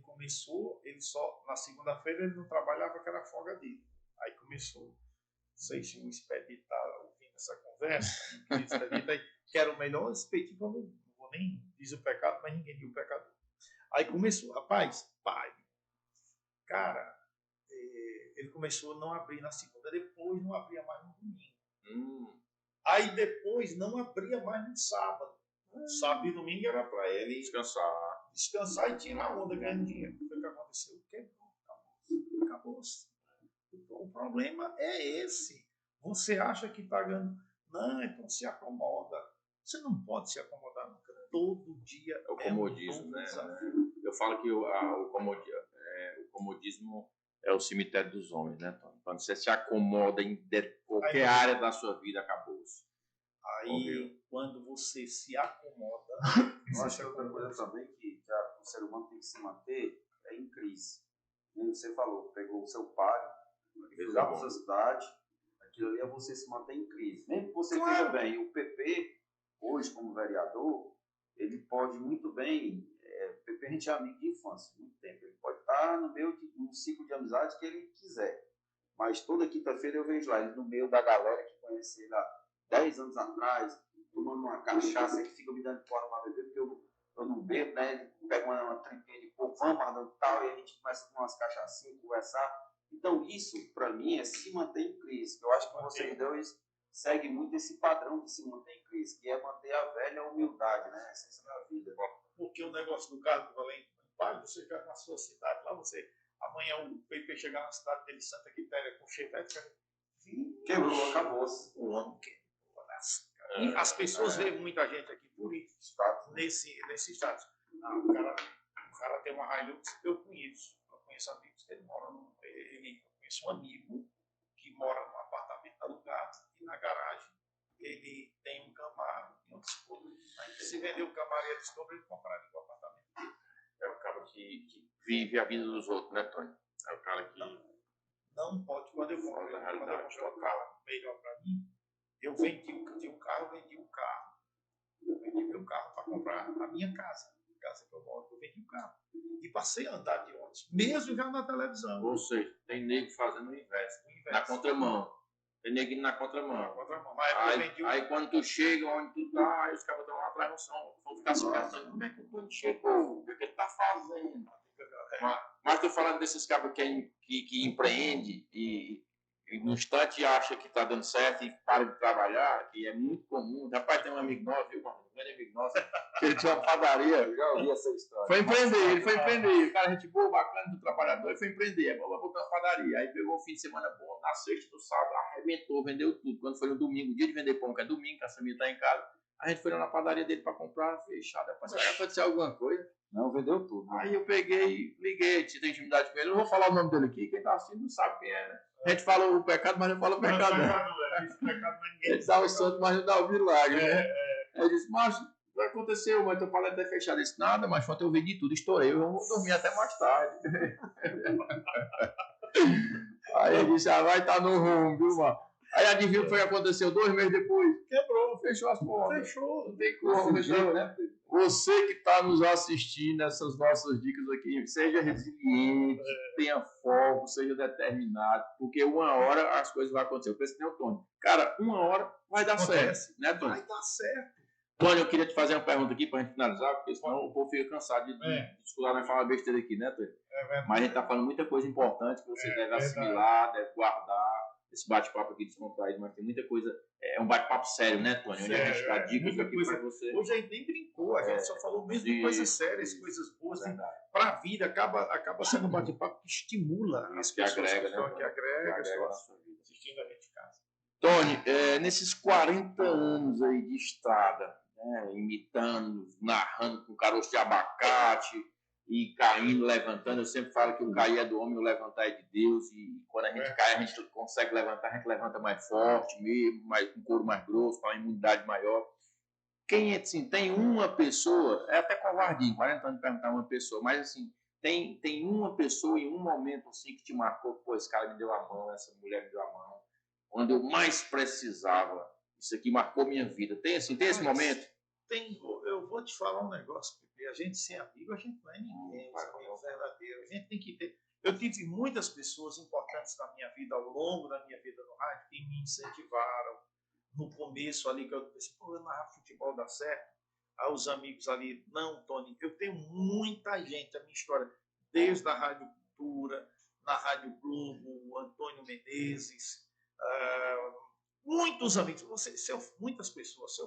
só, na segunda-feira ele não trabalhava, que era a folga dele. Aí começou, não sei se o Expedito está ouvindo essa conversa, que era o melhor espetinho, eu não vou nem dizer o pecado, mas ninguém viu o pecado. Aí começou, rapaz, pai, Cara, ele começou a não abrir na segunda, depois não abria mais no domingo. Aí depois não abria mais no sábado. Sábado e domingo era para ele descansar e tirar onda, ganhando dinheiro. Foi o que aconteceu. Quebrou, acabou-se. O problema é esse. Você acha que está ganhando. Não, então se acomoda. Você não pode se acomodar nunca. Todo dia é o comodismo, né? Eu falo que o comodismo é o cemitério dos homens, né, Tony? Quando você se acomoda em qualquer área da sua vida, acabou-se. Aí, quando você se acomoda... Eu acho que outra coisa também que o ser humano tem que se manter é em crise. Como você falou, pegou o seu pai, foi lá para sua cidade, aquilo ali é você se manter em crise. Mesmo que você esteja bem, o PP, hoje como vereador, ele pode muito bem, o PP a gente é amigo de infância, muito tempo, ele pode estar no meio de um ciclo de amizade que ele quiser, mas toda quinta-feira eu vejo lá, ele no meio da galera que conheci lá 10 anos atrás, tomando uma cachaça que fica me dando fora para beber, porque eu não bebo, né? Ele pega uma tripinha de coco, vamos, tal, e a gente começa a tomar umas cachaçinhas, conversar. Então, isso, para mim, é se manter em crise. Eu acho que vocês dois seguem muito esse padrão de se manter em crise, que é manter a velha humildade, né? A essência da vida. Porque o negócio do caso do Valente, pai, você já na sua cidade, lá você, amanhã o PP chegar na cidade dele, Santa Quitéria, com chevette, quebrou, acabou-se. O homem quebrou. E as pessoas veem muita gente aqui por isso, nesse status. O cara tem uma Hilux, eu conheço amigos que ele mora eu conheço um amigo que mora num apartamento alugado e na garagem ele tem um Camaro e um Discovery. Se vender o Camaro e a Discovery, ele compraria o apartamento dele. É o cara que vive a vida dos outros, né, Tony? É o cara que... Não pode. Quando eu comprei um carro melhor para mim, eu vendi um carro. Eu vendi meu carro para comprar a minha casa. A casa que eu moro, eu vendi o carro. E passei a andar de ônibus, mesmo já na televisão. Ou seja, tem nego fazendo o inverso. Na contramão. Tem nego indo na contramão. Aí quando tu chega onde tu tá, aí os caras estão lá atrás no som. Vão ficar se pensando, como é que o Tony chegou? O que ele tá fazendo? Mas tô falando desses caras que empreende e no instante acha que está dando certo e para de trabalhar, que é muito comum. Rapaz, tem um amigo nosso, viu, mano? Um grande amigo nosso, que ele tinha uma padaria. Eu já ouvi essa história. Ele foi empreender. O cara, gente boa, bacana do trabalhador, ele foi empreender. Vai botar uma padaria. Aí pegou um fim de semana bom, na sexta, no sábado, arrebentou, vendeu tudo. Quando foi no domingo, dia de vender pão, que é domingo, que a família está em casa, a gente foi lá na padaria dele para comprar, fechado. Depois aconteceu alguma coisa. Não, vendeu tudo. Né? Aí eu peguei, liguei, tive intimidade com ele. Eu não vou falar o nome dele aqui, quem tá assistindo não sabe quem é, né? A gente fala o pecado, mas não fala o pecado. Ele dá o santo, mas não dá o milagre, né? Aí eu disse, mas o que aconteceu? Mas teu paleta até fechado. Eu disse, nada, mas ontem eu vendi tudo, estourei. Eu vou dormir até mais tarde. Aí ele disse, vai estar no rumo, viu, mano? Aí adivinha o que foi que aconteceu 2 meses depois? Quebrou, fechou as portas. Fechou, não tem como. Fechou, né? Você que está nos assistindo essas nossas dicas aqui, seja resiliente, tenha foco, seja determinado, porque uma hora as coisas vão acontecer. Eu penso que nem o Tony. Cara, uma hora vai dar certo, né, Tony? Vai dar certo. Tony, eu queria te fazer uma pergunta aqui para a gente finalizar, porque senão o povo fica cansado de escutar nós falar besteira aqui, né, Tony? Mas a gente está falando muita coisa importante que você deve assimilar, deve guardar. Esse bate-papo aqui descontraído, mas tem muita coisa. É um bate-papo sério, né, Tony? Onde a gente dá dicas aqui para você. Hoje a gente nem brincou, a gente só falou mesmo de coisas sérias, coisas boas. Para a vida, acaba sendo um bate-papo que estimula as pessoas que agrega, que agrega na sua vida, assistindo a gente em casa. Tony, nesses 40 anos aí de estrada, né, imitando, narrando com caroço de abacate, e caindo, levantando, eu sempre falo que o cair é do homem, o levantar é de Deus, e quando a gente cai, a gente consegue levantar, a gente levanta mais forte mesmo, com um couro mais grosso, com uma imunidade maior. Quem, assim, tem uma pessoa, é até covardia, 40 anos de perguntar uma pessoa, mas assim, tem uma pessoa em um momento assim que te marcou, pô, esse cara me deu a mão, essa mulher me deu a mão, quando eu mais precisava, isso aqui marcou minha vida. Tem esse momento? Eu vou te falar um negócio, Pepe. A gente ser amigo, a gente não é ninguém, os amigos verdadeiros. A gente tem que ter. Eu tive muitas pessoas importantes na minha vida, ao longo da minha vida no rádio, que me incentivaram. No começo ali, que eu disse, pô, eu narrar futebol dá certo. Aí os amigos ali, não, Tony, eu tenho muita gente, a minha história, desde a Rádio Cultura, na Rádio Globo, o Antônio Menezes, muitos amigos, muitas pessoas. Se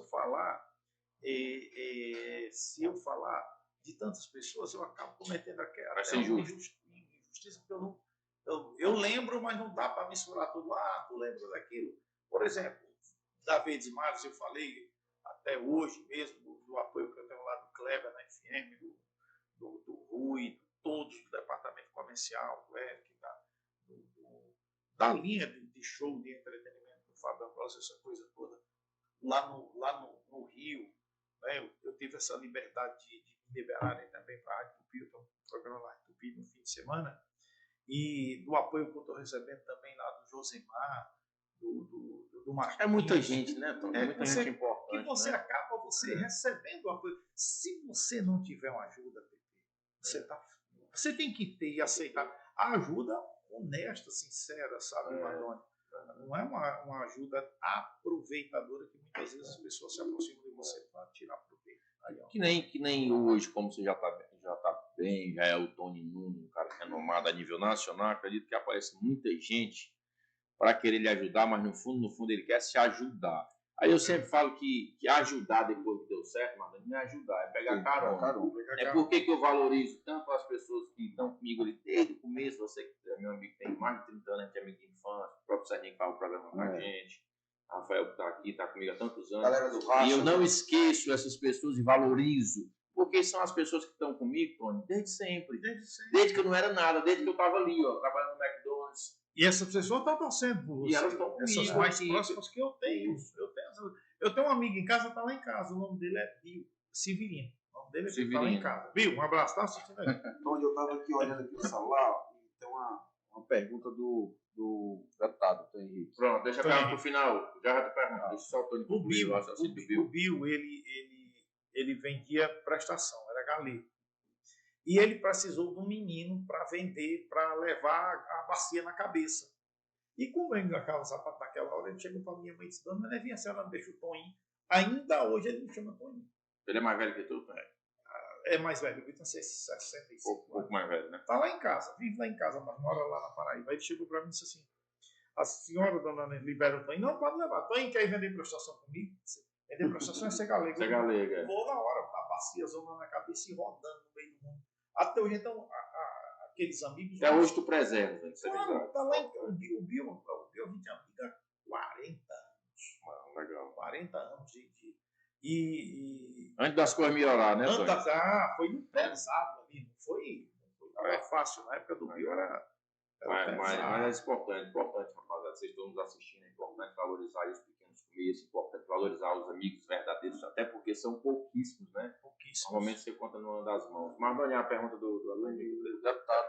eu falar de tantas pessoas, eu acabo cometendo até uma injustiça, porque eu lembro, mas não dá para misturar tudo. Tu lembra daquilo? Por exemplo, da Verdes Mares, eu falei até hoje mesmo do apoio que eu tenho lá do Kleber na FM, do Rui, de todos do departamento comercial, do Eric, da linha de show de entretenimento do Fábio Ambrosio, essa coisa toda, lá no Rio. Né? Eu tive essa liberdade de me liberarem também para a Rádio Tupi, eu tenho um programa lá em Tupi no fim de semana, e do apoio que eu estou recebendo também lá do Josemar, do Marcos. É muita gente, né, Tom? Muita gente importante. Que você acaba recebendo apoio. Se você não tiver uma ajuda, você tem que ter e aceitar a ajuda honesta, sincera, sabe, Madonna? Não é uma ajuda aproveitadora que muitas vezes as pessoas se aproximam de você para tirar proveito. Que nem hoje, como você já está bem, já é o Tony Nunes, um cara renomado a nível nacional, acredito que aparece muita gente para querer lhe ajudar, mas no fundo ele quer se ajudar. Aí eu sempre falo que ajudar depois que deu certo, mas não é ajudar, é pegar carona. É porque que eu valorizo tanto as pessoas que estão comigo ali desde o começo, você que é meu amigo, tem mais de 30 anos, a gente é amigo de infância, o próprio Serginho que faz o programa com a gente, Rafael que está aqui, está comigo há tantos anos. Galera do Racha, e eu não esqueço essas pessoas e valorizo, porque são as pessoas que estão comigo, Tony, desde sempre. Desde que eu não era nada, desde que eu estava ali, trabalhando no McDonald's. E essas pessoas estão torcendo por você. E elas estão comigo. Essas mais próximas que eu tenho. Eu tenho um amigo em casa, está lá em casa. O nome dele é Bill Severino. O nome dele está lá em casa. Bill, um abraço. Está assistindo aí? Onde eu estava aqui olhando aqui no celular, e tem uma pergunta do deputado, Tom Henrique. Pronto, deixa a pergunta para o final. Já te pergunto. Deixa só o Tony concluir o assunto do Bill. O Bill, ele vendia prestação, era galego. E ele precisou de um menino para vender, para levar a bacia na cabeça. E como ele acaba o sapato naquela hora, ele chegou para minha mãe e disse: Dona Nevinha, a senhora não deixa o Toninho. Ainda hoje ele me chama Toninho. Ele é mais velho que tu? É mais velho, ele tem 65. Pouco mais velho, né? Está lá em casa, vive lá em casa, mas mora lá na Paraíba. Aí ele chegou para mim e disse assim: a senhora, dona Nevinha, libera o Toninho? Não, pode levar. Toninho quer vender prestação comigo? Vender prestação é ser galego. Ser galego, é. Vou na hora, a bacia zona na cabeça e rodando no meio do mundo. Até hoje, então, aqueles amigos... Até hoje tu preserva. Claro, tá lá, o Bill a gente é amigo há 40 anos. Legal. 40 anos, gente. Antes das coisas melhorar, né, Tony? Foi um pesado ali, não foi fácil. Na época do Bill era mas é importante, rapaziada. Vocês estão nos assistindo, é importante valorizar os pequenos começos, é importante valorizar os amigos verdadeiros, até porque são pouquíssimos, né? Normalmente você conta numa das mãos. Mas olha a pergunta do Henrique,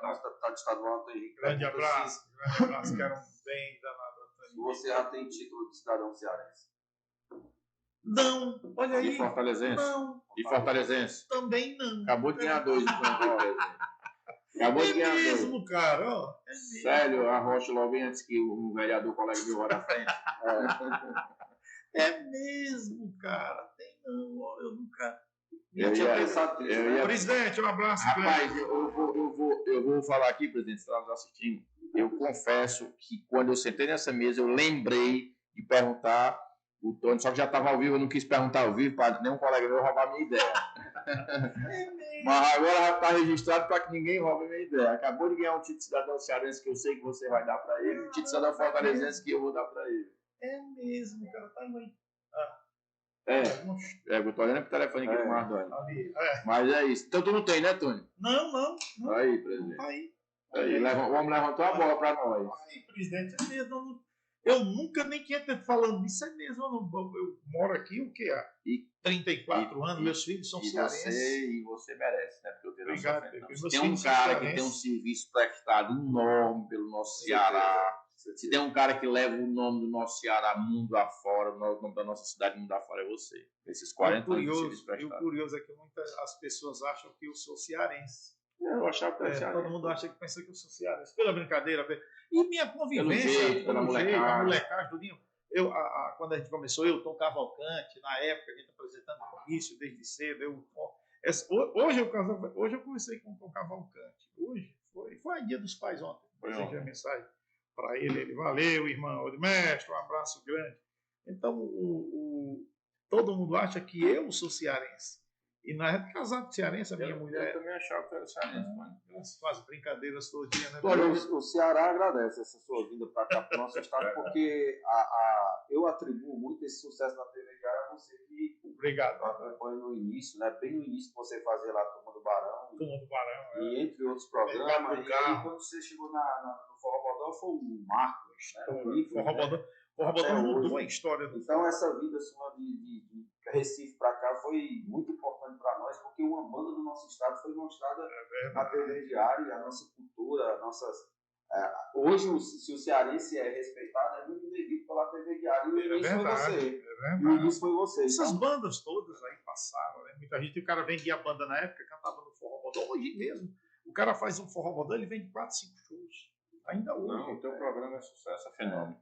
nosso deputado estadual, Antônio Henrique. Grande abraço, quero um bem danado, Antônio. Você já tem título de cidadão cearense? Não, olha aí. E fortalezense? Não. E fortalezense? Também não. Acabou de ganhar 2 Acabou de ganhar 2. É mesmo, cara. É mesmo. Sério, a Rocha logo bem antes que o vereador colega meu lá na frente. É mesmo, cara. Tem não, eu nunca... Presidente, um abraço. Rapaz, eu vou falar aqui, presidente, se está nos assistindo. Eu confesso que quando eu sentei nessa mesa, eu lembrei de perguntar o Tony, só que já estava ao vivo, eu não quis perguntar ao vivo para nenhum colega meu roubar a minha ideia. Mas agora já está registrado para que ninguém roube a minha ideia. Acabou de ganhar um título de cidadão cearense que eu sei que você vai dar para ele, um título de cidadão fortalezense que eu vou dar para ele. É mesmo, cara. Tá aí. Eu tô olhando pro telefone aqui do Mardoni. Mas é isso. Então tu não tem, né, Tony? Não. Aí, presidente. Aí. O homem levantou a bola pra nós. Aí, presidente, é mesmo. Eu nunca nem tinha falando disso, é mesmo. Eu moro aqui, o quê? Há 34 anos, meus filhos são cearenses. E você merece, né? Porque eu tenho Obrigado. Tem um cara que tem um serviço prestado enorme pelo nosso Ceará. Se tem um cara que leva o nome do nosso Ceará mundo afora, o nome da nossa cidade mundo afora, é você. Esses 40 anos de serviço prestado. E o curioso é que as pessoas acham que eu sou cearense. Eu achava que era cearense. Todo mundo acha que pensa que eu sou cearense. Pela brincadeira. E minha convivência, pela molecagem, tudinho. Quando a gente começou, eu, Tom Cavalcante, na época, a gente apresentando o comício desde cedo. Hoje eu conversei com o Tom Cavalcante. Hoje foi dia dos pais ontem. deixei a mensagem para ele, valeu, irmão, mestre, um abraço grande. Então, todo mundo acha que eu sou cearense. E na época, casado com cearense, a minha mulher... Eu também achava que era cearense, mano. Faz brincadeiras todinhas, né? Olha, o Ceará agradece essa sua vinda para cá, para o nosso estado, porque eu atribuo muito esse sucesso na TV Diária a você que Obrigado. acompanha no início, né? Bem no início que você fazia lá a Turma do Barão. Turma do Barão, e entre outros programas. E aí, quando você chegou no Forró Bodó, foi um marco, né? Forró Bodó mudou a história do Então, essa vinda sua de Recife para cá foi muito importante para nós, porque uma banda do nosso estado foi mostrada na TV Diária, a nossa cultura, hoje, se o cearense é respeitado, é muito devido pela TV Diária. E o início foi você. E o início foi você. Essas bandas todas aí passaram, né? Muita gente, o cara vendia a banda na época, cantava no Forró Bodó. Hoje mesmo, o cara faz um Forró Bodó, ele vende 4, 5 shows. Ainda hoje. Não, o teu programa é sucesso, é fenômeno.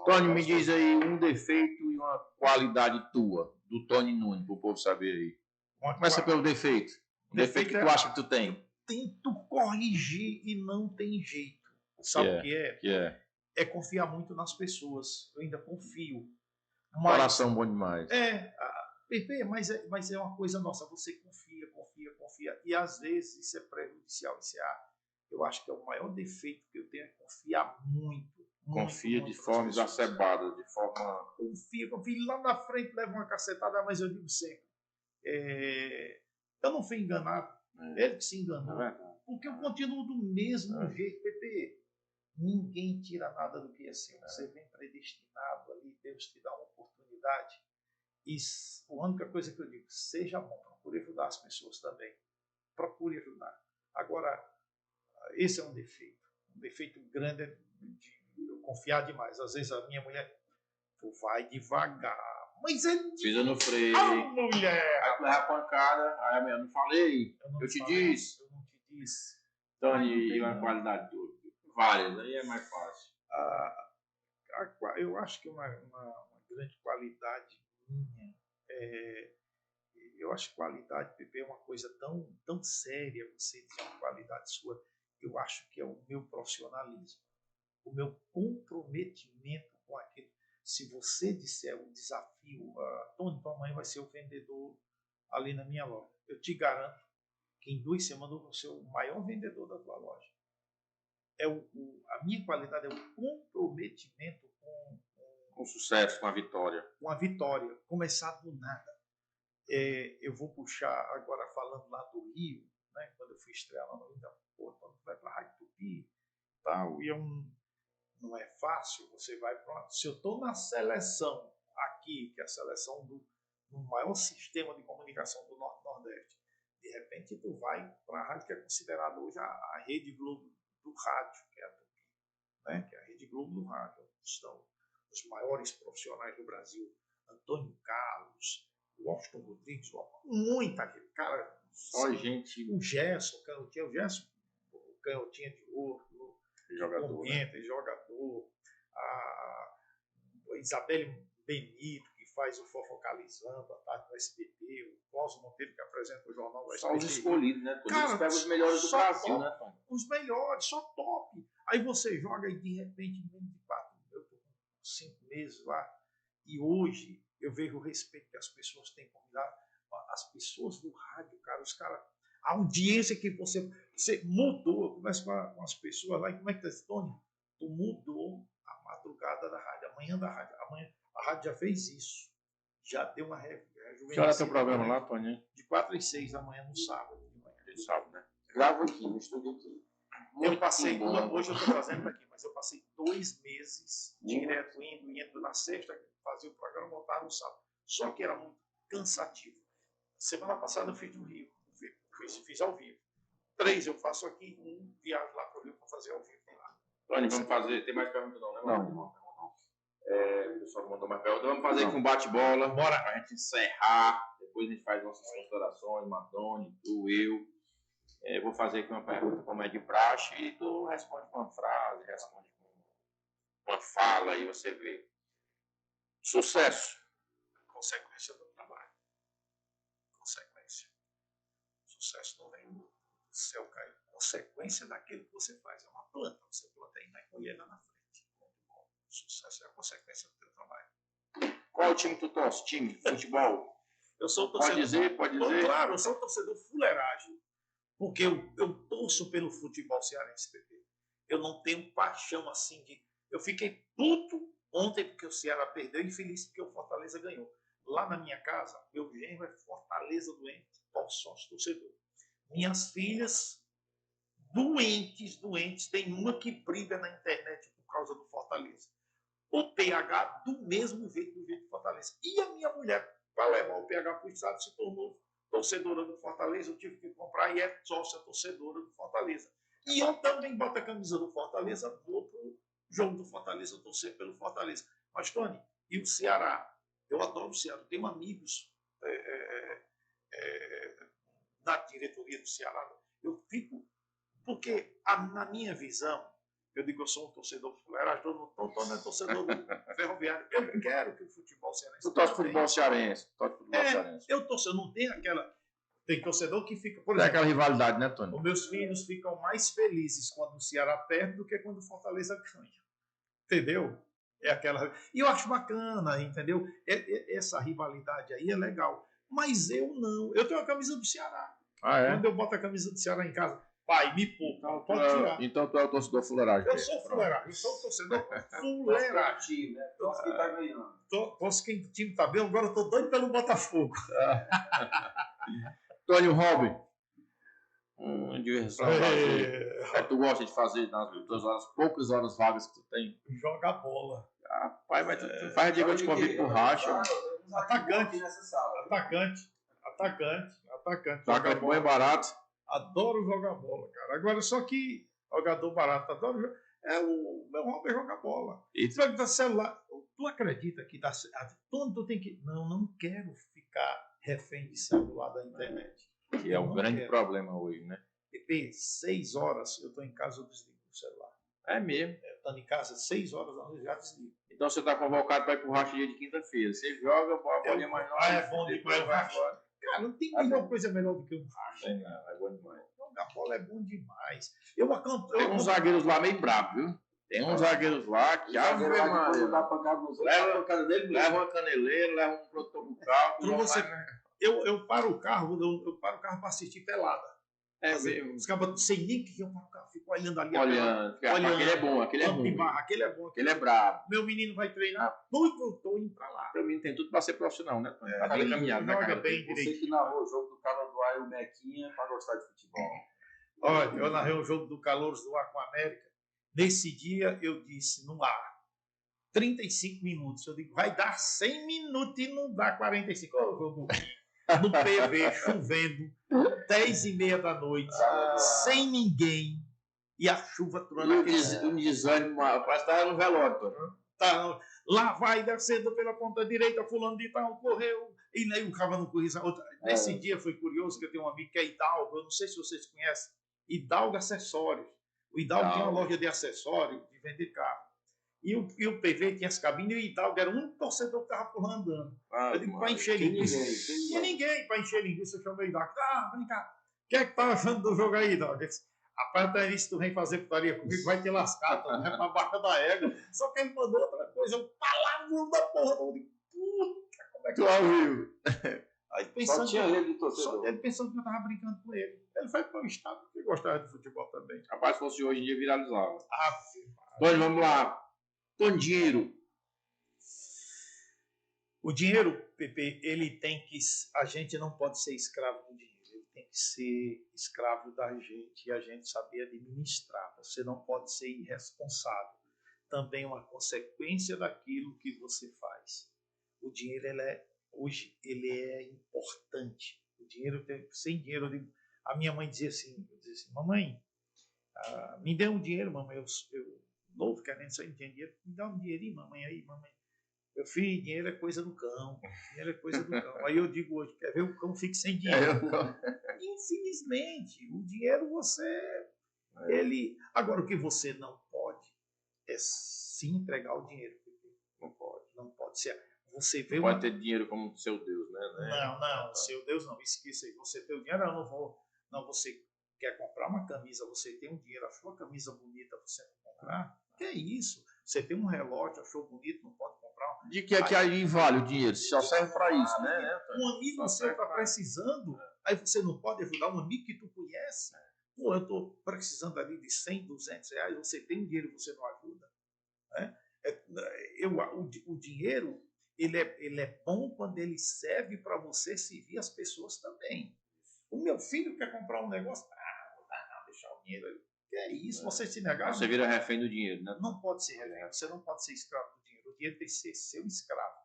Tony, me diz aí um defeito e uma qualidade tua, do Tony Nunes, para o povo saber aí. Começa pelo defeito. O defeito que tu acha que tu tem? Tento corrigir e não tem jeito. Sabe o que é? Que é? É confiar muito nas pessoas. Eu ainda confio. Coração bom demais. Pepe, mas é uma coisa nossa. Você confia. E às vezes isso é prejudicial. Eu acho que é o maior defeito que eu tenho, é confiar muito. Confia de forma exacerbada, de forma... Confio lá na frente, leva uma cacetada, mas eu digo sempre. Eu não fui enganado. Ele que se enganou. Porque eu continuo do mesmo jeito, Pepe. Ninguém tira nada do que é seu. Você vem predestinado ali, Deus te dá uma oportunidade. E a única coisa que eu digo, seja bom, procure ajudar as pessoas também. Procure ajudar. Agora, esse é um defeito. Um defeito grande é de eu confiar demais. Às vezes a minha mulher, tu vai devagar. Mas pisa no freio. Mulher! Aí tu leva a pancada. Aí eu não falei. Eu te disse. Eu não te disse. Tony, e uma qualidade tua? Várias, aí é mais fácil. Eu acho que uma grande qualidade minha eu acho que qualidade, Pepe, é uma coisa tão séria, você dizer uma qualidade sua. Eu acho que é o meu profissionalismo, o meu comprometimento com aquilo. Se você disser o desafio, Tony, tua mãe vai ser o vendedor ali na minha loja, eu te garanto que em 2 semanas eu vou ser o maior vendedor da tua loja. A minha qualidade é o comprometimento com o sucesso, com a vitória. Com a vitória, começar do nada. Eu vou puxar agora falando lá do Rio, né, quando eu fui estrear lá no Rio, quando vai para a Rádio Tupi, tal, e não é fácil, você vai para... Se eu estou na seleção aqui, que é a seleção do maior sistema de comunicação do Norte-Nordeste, de repente tu vai para a rádio que é considerada hoje a Rede Globo do rádio, que é a Tupi, né? Que é a Rede Globo do rádio, onde estão os maiores profissionais do Brasil, Antônio Carlos, Washington Rodrigues, muita gente, cara, só gente. O Gerson, o Canhotinha de Ouro, jogador, jogador, a Isabelle Benito, que faz o Fofocalizando, a tarde no SBT, o Cláudio Monteiro, que apresenta o jornal do SBT. Só os escolhidos, né? Cara, pega os melhores do Brasil, top, né, Tom? Os melhores, só top. Aí você joga e de repente, em menos de 4, eu estou com 5 meses lá, e hoje eu vejo o respeito que as pessoas têm por mim. As pessoas do rádio, cara, a audiência que você mudou. Eu converso com as pessoas lá, e como é que tá esse Tony? Tu mudou a madrugada da rádio, a manhã da rádio. A rádio já fez isso. Já deu uma rejuvenescida. Que hora é teu programa lá, Tony? De 4 às 6 da manhã, no sábado. De sábado, né? Gravo aqui, no estúdio aqui. Eu passei, hoje eu estou fazendo aqui, mas eu passei 2 meses direto, indo na sexta, fazia o programa, voltava no sábado. Só que era muito cansativo. Semana passada eu fiz no Rio, fiz ao vivo. 3 eu faço aqui, 1 viajo lá para o Rio para fazer ao vivo lá. Tony, vamos fazer. Tem mais perguntas não, né? Não. O pessoal mandou mais perguntas. Vamos fazer aqui um bate-bola. Bora. Para a gente encerrar. Depois a gente faz nossas considerações, Matone, tu, eu. Vou fazer aqui uma pergunta como é de praxe e tu responde com uma frase, responde com uma fala e você vê. Sucesso. Consequência do trabalho. Consequência. Sucesso não vem céu, Caio. Consequência daquilo que você faz. É uma planta. Você planta e vai colher lá na frente. Muito bom. Sucesso é a consequência do teu trabalho. Qual time tu torce? Time? Futebol? Eu sou torcedor. Pode dizer. Claro, eu sou torcedor fuleiragem. Porque eu torço pelo futebol cearense, Pepe. Eu não tenho paixão assim de... Eu fiquei puto ontem porque o Ceará perdeu e feliz porque o Fortaleza ganhou. Lá na minha casa, meu genro é Fortaleza doente, sócio torcedor. Minhas filhas, doentes, tem uma que briga na internet por causa do Fortaleza. O PH do mesmo jeito do Fortaleza. E a minha mulher, para levar o PH para o estado, se tornou torcedora do Fortaleza. Eu tive que comprar e é sócia torcedora do Fortaleza. E eu também boto a camisa do Fortaleza, vou para o jogo do Fortaleza, torcer pelo Fortaleza. Mas, Tony, e o Ceará? Eu adoro o Ceará. Tenho amigos na diretoria do Ceará. Eu fico... Porque, na minha visão, eu digo, eu sou um torcedor do Fuleiragem, não é torcedor do Ferroviário. Eu quero que o futebol cearense... Tu torce futebol cearense. Eu torço, eu não tenho aquela... Tem torcedor que fica... Por exemplo, aquela rivalidade, né, Tony? Os meus filhos ficam mais felizes quando o Ceará perde do que quando o Fortaleza ganha. Entendeu? É aquela... E eu acho bacana, entendeu? Essa rivalidade aí é legal. Mas eu não. Eu tenho a camisa do Ceará. Ah, é? Quando eu boto a camisa do Ceará em casa, pai, me poupa, pode tirar. Então tu é o torcedor fuleiragem. Eu sou fuleiragem, eu sou o torcedor fuleiragem. Torce quem tá ganhando. Torce quem o time tá bem, agora eu tô doido pelo Botafogo. Tony Robin. Diversão. Tu gosta de fazer nas tuas horas, poucas horas vagas que tu tem? Joga bola. Rapaz, mas tu faz dia que eu te convido pro racha. Atacante. Joga bom e barato. Adoro jogar bola, cara. Agora, só que jogador barato, adoro. O meu hobby é jogar bola. E tu vai dar celular. Tu acredita que dá. Tu tem que. Não quero ficar refém de celular da internet. Que é um grande problema hoje, né? Pepe, 6 horas eu estou em casa, eu desligo o celular. É mesmo. Estando em casa 6 horas, eu já desligo. Então você está convocado para ir pro racha dia de quinta-feira. Você joga, a bolinha mais nova. É bom demais o racha. Cara, não tem nenhuma coisa melhor do que um racha. É bom demais. Jogar bola é bom demais. Tem uns zagueiros lá meio bravos, viu? Tem uns zagueiros lá que leva uma caneleira, leva um produtor bucal. Eu paro o carro para assistir pelada. É mesmo. Os caras sem nem que eu paro o carro, fico olhando ali. Olhando. Aquele é bom, aquele é ruim. Aquele é bom. Aquele é brabo. Meu menino vai treinar, eu estou indo para lá. Meu menino tem tudo para ser profissional, né? Tá bem caminhado, né, cara? Você que narrou o jogo do Caladoá e o Mequinha para gostar de futebol. Olha, eu narrei o jogo do Calouros do Ar com a América. Nesse dia eu disse no ar 35 minutos. Eu digo, vai dar 100 minutos e não dá 45. Eu jogo no PV, chovendo, 10h30 da noite, sem ninguém, e a chuva turando um desânimo, parece que estava no velório. Tá, lá vai descendo pela ponta direita, fulano de tal, correu, e aí o cara não corria. Nesse dia foi curioso que eu tenho um amigo que é Hidalgo, eu não sei se vocês conhecem, Hidalgo Acessórios. O Hidalgo tinha uma loja de acessórios, de vender carro. E o PV tinha as cabines e o Hidalgo era o único torcedor que estava por lá andando. Eu digo, para encher linguiça. Tinha ninguém para encher linguiça. Eu chamei o Hidalgo. Vem cá. O que é que tá achando do jogo aí, Hidalgo? Rapaz, até isso tu vem fazer putaria comigo, vai te lascar, tu vai pra barra da égua. Só que ele mandou outra coisa, um palavrão da porra. Eu digo, puta, como é que tu ouviu? Aí pensando, só tinha ele de torcedor. Ele pensando que eu tava brincando com ele. Ele foi para o estado porque gostava de futebol também. Rapaz, se fosse hoje em dia, viralizava. Tony, vamos lá. Tony, dinheiro. O dinheiro, Pepe, ele tem que... A gente não pode ser escravo do dinheiro. Ele tem que ser escravo da gente e a gente saber administrar. Você não pode ser irresponsável. Também é uma consequência daquilo que você faz. O dinheiro, hoje, ele é importante. O dinheiro, sem dinheiro, a minha mãe dizia assim, mamãe, me dê um dinheiro, mamãe, eu novo, querendo sair, não tinha dinheiro, me dá um dinheirinho, mamãe, aí, mamãe. Meu filho, dinheiro é coisa do cão, dinheiro é coisa do cão. Aí eu digo hoje, quer ver o cão fique sem dinheiro? Infelizmente, o dinheiro ele... Agora, o que você não pode é se entregar o dinheiro. Não pode ser... Você vê pode ter dinheiro como seu Deus, né? Não, seu Deus não, esqueça aí. Você tem o dinheiro, eu não vou. Não, você quer comprar uma camisa, você tem um dinheiro, achou a camisa bonita, você não comprar? Que é isso? Você tem um relógio, achou bonito, não pode comprar? De que é que aí vale o dinheiro? Só serve para isso, né? Um amigo seu está precisando, aí você não pode ajudar um amigo que tu conhece? Pô, eu estou precisando ali de 100, 200 reais, você tem dinheiro e você não ajuda. Né? O dinheiro, ele é bom quando ele serve para você servir as pessoas também. O meu filho quer comprar um negócio, não, deixar o dinheiro ali. Que é isso? Você se negar? Você vira refém do dinheiro, né? Não pode ser refém, você não pode ser escravo do dinheiro. O dinheiro tem que ser seu escravo.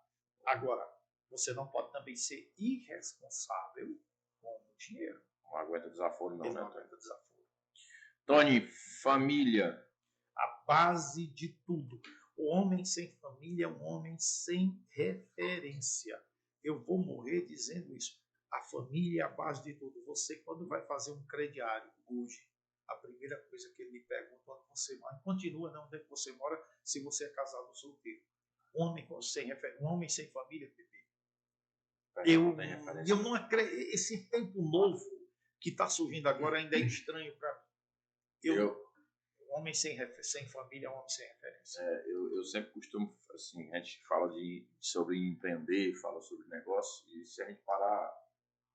Agora, você não pode também ser irresponsável com o dinheiro. Não aguenta desaforo, não, Ele né? não aguenta desaforo. Tony, família. A base de tudo. O homem sem família é um homem sem referência. Eu vou morrer dizendo isso. A família é a base de tudo. Você, quando vai fazer um crediário hoje, a primeira coisa que ele lhe pergunta onde você mora, continua não onde você mora, se você é casado ou solteiro. Um homem sem família, Pepe. Eu não acredito. Esse tempo novo que está surgindo agora ainda é estranho para mim. Um homem sem família é um homem sem referência. Eu sempre costumo, assim, a gente fala sobre empreender, fala sobre negócio, e se a gente parar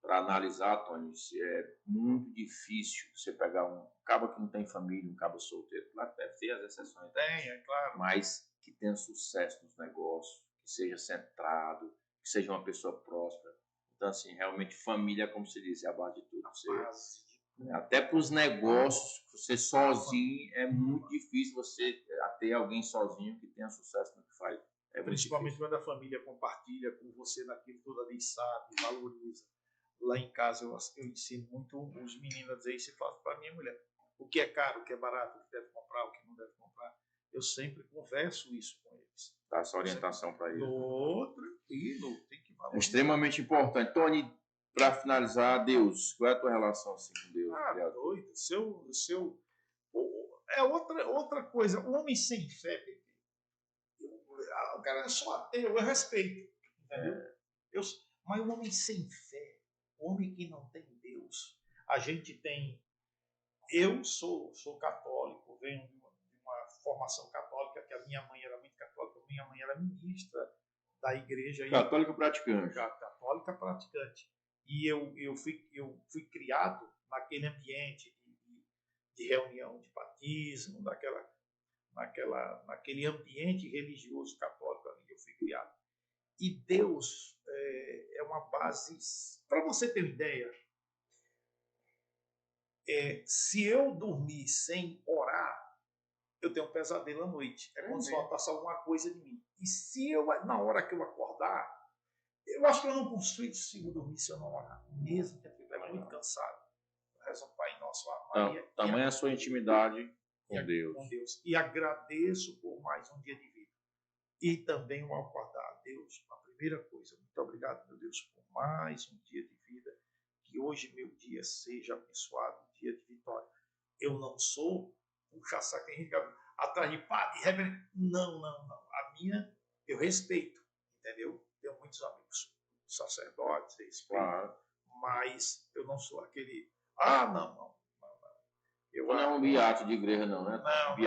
para analisar, Tony, é muito difícil você pegar um cabo que não tem família, um cabo solteiro. Claro que deve ter as exceções. Tem, é claro. Mas que tenha sucesso nos negócios, que seja centrado, que seja uma pessoa próspera. Então, assim, realmente família, como se diz, é a base de tudo. Até para os negócios, você sozinho, é muito difícil você ter alguém sozinho que tenha sucesso no que faz. Principalmente quando a família compartilha com você naquilo que toda vez sabe, valoriza. Lá em casa eu ensino muito os meninos a dizer isso e falo para minha mulher. O que é caro, o que é barato, o que deve comprar, o que não deve comprar. Eu sempre converso isso com eles. Dá essa orientação para eles. Tranquilo, tem que valorizar. É extremamente importante. Tony, para finalizar, Deus, qual é a tua relação assim, com Deus? Doido. É outra coisa. O homem sem fé, o cara é só ateu, eu respeito. Entendeu? Mas o homem sem fé, o homem que não tem Deus, a gente tem. Eu sou católico, venho de uma formação católica, que a minha mãe era muito católica, minha mãe era ministra da igreja. Católica praticante. Católica praticante. E eu fui criado naquele ambiente de reunião de batismo, naquele ambiente religioso católico ali eu fui criado. E Deus é uma base. Para você ter uma ideia, se eu dormir sem orar, eu tenho um pesadelo à noite. É quando só passa alguma coisa de mim. E se na hora que eu acordar, eu acho que eu não consigo dormir se eu não orar. Mesmo que eu estiver muito cansado. Reza o Pai Nosso, a Maria. Tamanha a sua intimidade com Deus. E agradeço por mais um dia de vida. E também ao acordar a Deus, a primeira coisa, muito obrigado, meu Deus, por mais um dia de vida. Que hoje meu dia seja abençoado, um dia de vitória. Eu não sou puxa-saco atrás de padre, reverendo. Não. A minha, eu respeito, entendeu? Tenho muitos amigos sacerdotes, respeito. Claro. Mas eu não sou aquele. Não. Eu não é um beato de igreja, não, né? Não.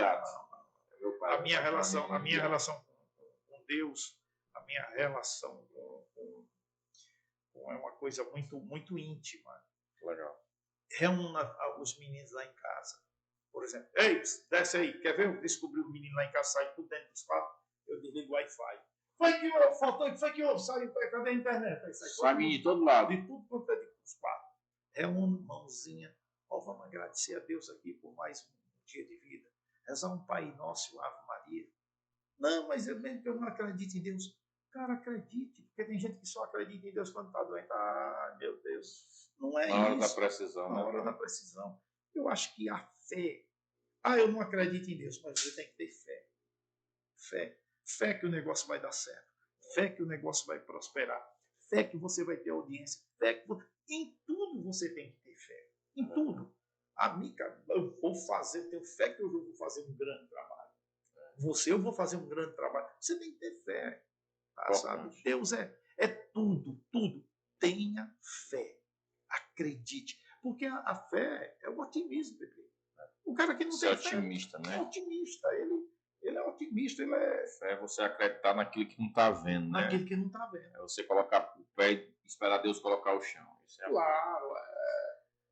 Meu pai, a minha relação com Deus, a minha relação com é uma coisa muito, muito íntima. Legal. Reúna os meninos lá em casa. Por exemplo, ei, desce aí, quer ver? Eu descobri o menino lá em casa, sai tudo dentro dos quartos, eu desligo o Wi-Fi. Foi que eu saio, cadê a internet? Sai de todo lado. De tudo quanto é dos quartos. Reúne, mãozinha. Vamos agradecer a Deus aqui por mais um dia de vida. Rezar um Pai Nosso, Ave Maria. Não, mas mesmo que eu não acredite em Deus. Cara, acredite, porque tem gente que só acredita em Deus quando está doente. Meu Deus, não é isso. Na hora da precisão. Na hora da precisão. Eu acho que a fé. Eu não acredito em Deus, mas você tem que ter fé. Fé que o negócio vai dar certo. Fé que o negócio vai prosperar. Fé que você vai ter audiência. Em tudo você tem que ter fé. Em tudo. Amiga, eu tenho fé que eu vou fazer um grande trabalho. Eu vou fazer um grande trabalho. Você tem que ter fé. Sabe? Deus é tudo. Tenha fé. Acredite. Porque a fé é o otimismo, Pepe. O cara que não Você é tem fé otimista, né? é otimista. Ele é otimista, ele é É você acreditar naquilo que não está vendo, né? naquele que não está vendo. É você colocar o pé e esperar Deus colocar o chão. Isso é Claro,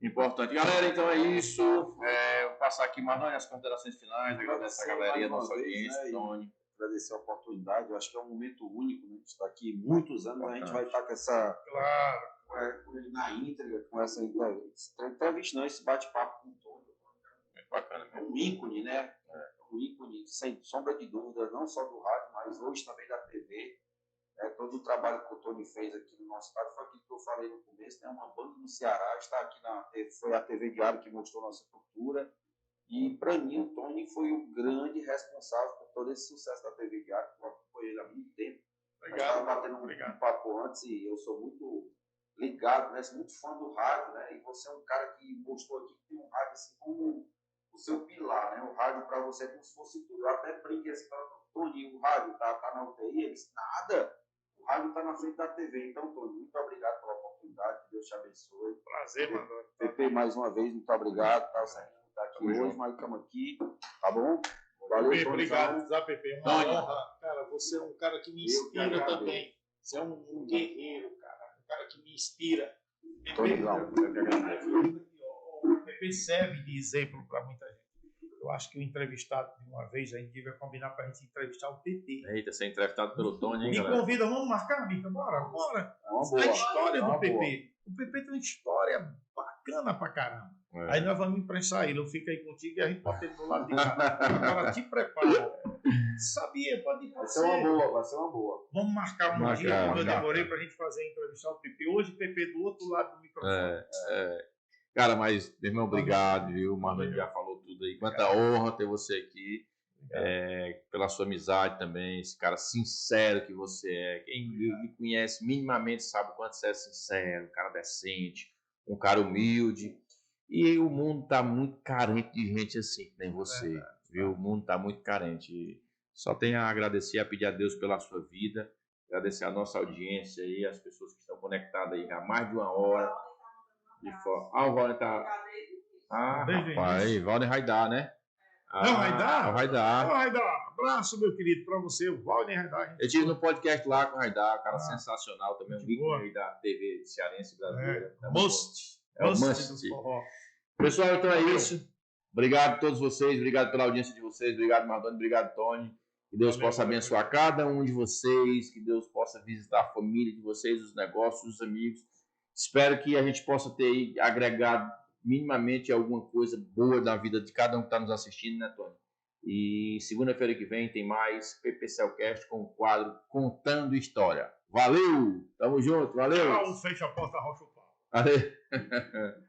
importante. Galera, então é isso. Eu vou passar aqui mais as considerações finais. Agradeço a galerinha, a nossa audiência, né, Tony. Agradecer a oportunidade. Eu acho que é um momento único, né? A gente está aqui muitos anos, a gente vai estar com essa. claro. Com ele na íntegra, com essa entrevista, não, esse bate-papo com o Tony. Muito bacana É mesmo. um ícone, né? Um ícone, sem sombra de dúvida, não só do rádio, mas hoje também da TV. Todo o trabalho que o Tony fez aqui no nosso estado foi aquilo que eu falei no começo, né? Uma banda no Ceará, está aqui foi a TV Diário que mostrou nossa cultura. E, para mim, o Tony foi o grande responsável por todo esse sucesso da TV Diário, que eu acompanhei ele há muito tempo. Obrigado. Nós estávamos batendo um papo antes e eu sou muito ligado, né? Sou muito fã do rádio, né? E você é um cara que mostrou aqui que tem um rádio assim como o seu pilar, né? O rádio para você é como se fosse tudo. Eu até brinquei assim, Tony, o rádio tá na UTI? Ele disse, nada. O rádio está na frente da TV. Então, Tony, muito obrigado pela oportunidade. Que Deus te abençoe. Prazer, mano. Pepe, mais uma vez, muito obrigado. Tá aqui hoje, mas estamos aqui. Tá bom? Valeu, Pepe, obrigado, Zé Pepe. É uma Tony. honra. Cara, você é um cara que me inspira também. Você é um guerreiro, cara. Um cara que me inspira. O Pepe serve de exemplo para muita gente. Eu acho que o entrevistado, de uma vez, a gente devia combinar para a gente entrevistar o Pepe. Eita, ser entrevistado pelo Tony, hein, Me galera? convida, vamos marcar, Mica? Bora. É uma boa. A história É uma do Pepe. O Pepe tem uma história bacana pra caramba. É. Aí nós vamos imprensar ele. Eu fico aí contigo e a gente bota ele do lado de cá. Agora te prepara. Sabia, pode Vai ser. ser uma boa, vai ser uma boa. Vamos marcar um Marcar, dia, como eu marcar. demorei pra gente fazer a entrevista do Pepe. Hoje, Pepe do outro lado do microfone. Cara, mas, meu irmão, obrigado, viu? O Marlon já falou tudo aí. Quanta honra ter você aqui. Pela sua amizade também, esse cara sincero que você é. Quem me conhece minimamente sabe o quanto você é sincero, um cara decente, um cara humilde. E o mundo tá muito carente de gente assim, que nem você, viu? O mundo tá muito carente. E só tenho a agradecer, a pedir a Deus pela sua vida, agradecer a nossa audiência aí, as pessoas que estão conectadas aí há mais de uma hora. O Valden tá... rapaz, Valden vai dar, né? Não, vai dar? Vai dar. Vai dar. Abraço, meu querido, pra você. O Valden vai dar. Eu estive no podcast lá com o Raidar, cara sensacional também, um boa. ícone da TV cearense brasileira. Must. É o Must must. do forró. Pessoal, então é isso. Obrigado a todos vocês, obrigado pela audiência de vocês, obrigado Mardoni, obrigado Tony. Que Deus possa abençoar cada um de vocês, que Deus possa visitar a família de vocês, os negócios, os amigos. Espero que a gente possa ter agregado minimamente alguma coisa boa da vida de cada um que está nos assistindo, né, Tony? E segunda-feira que vem tem mais PPCelcast com o quadro Contando História. Valeu! Tamo junto, valeu! Fecha a porta, rocha o pau. Valeu!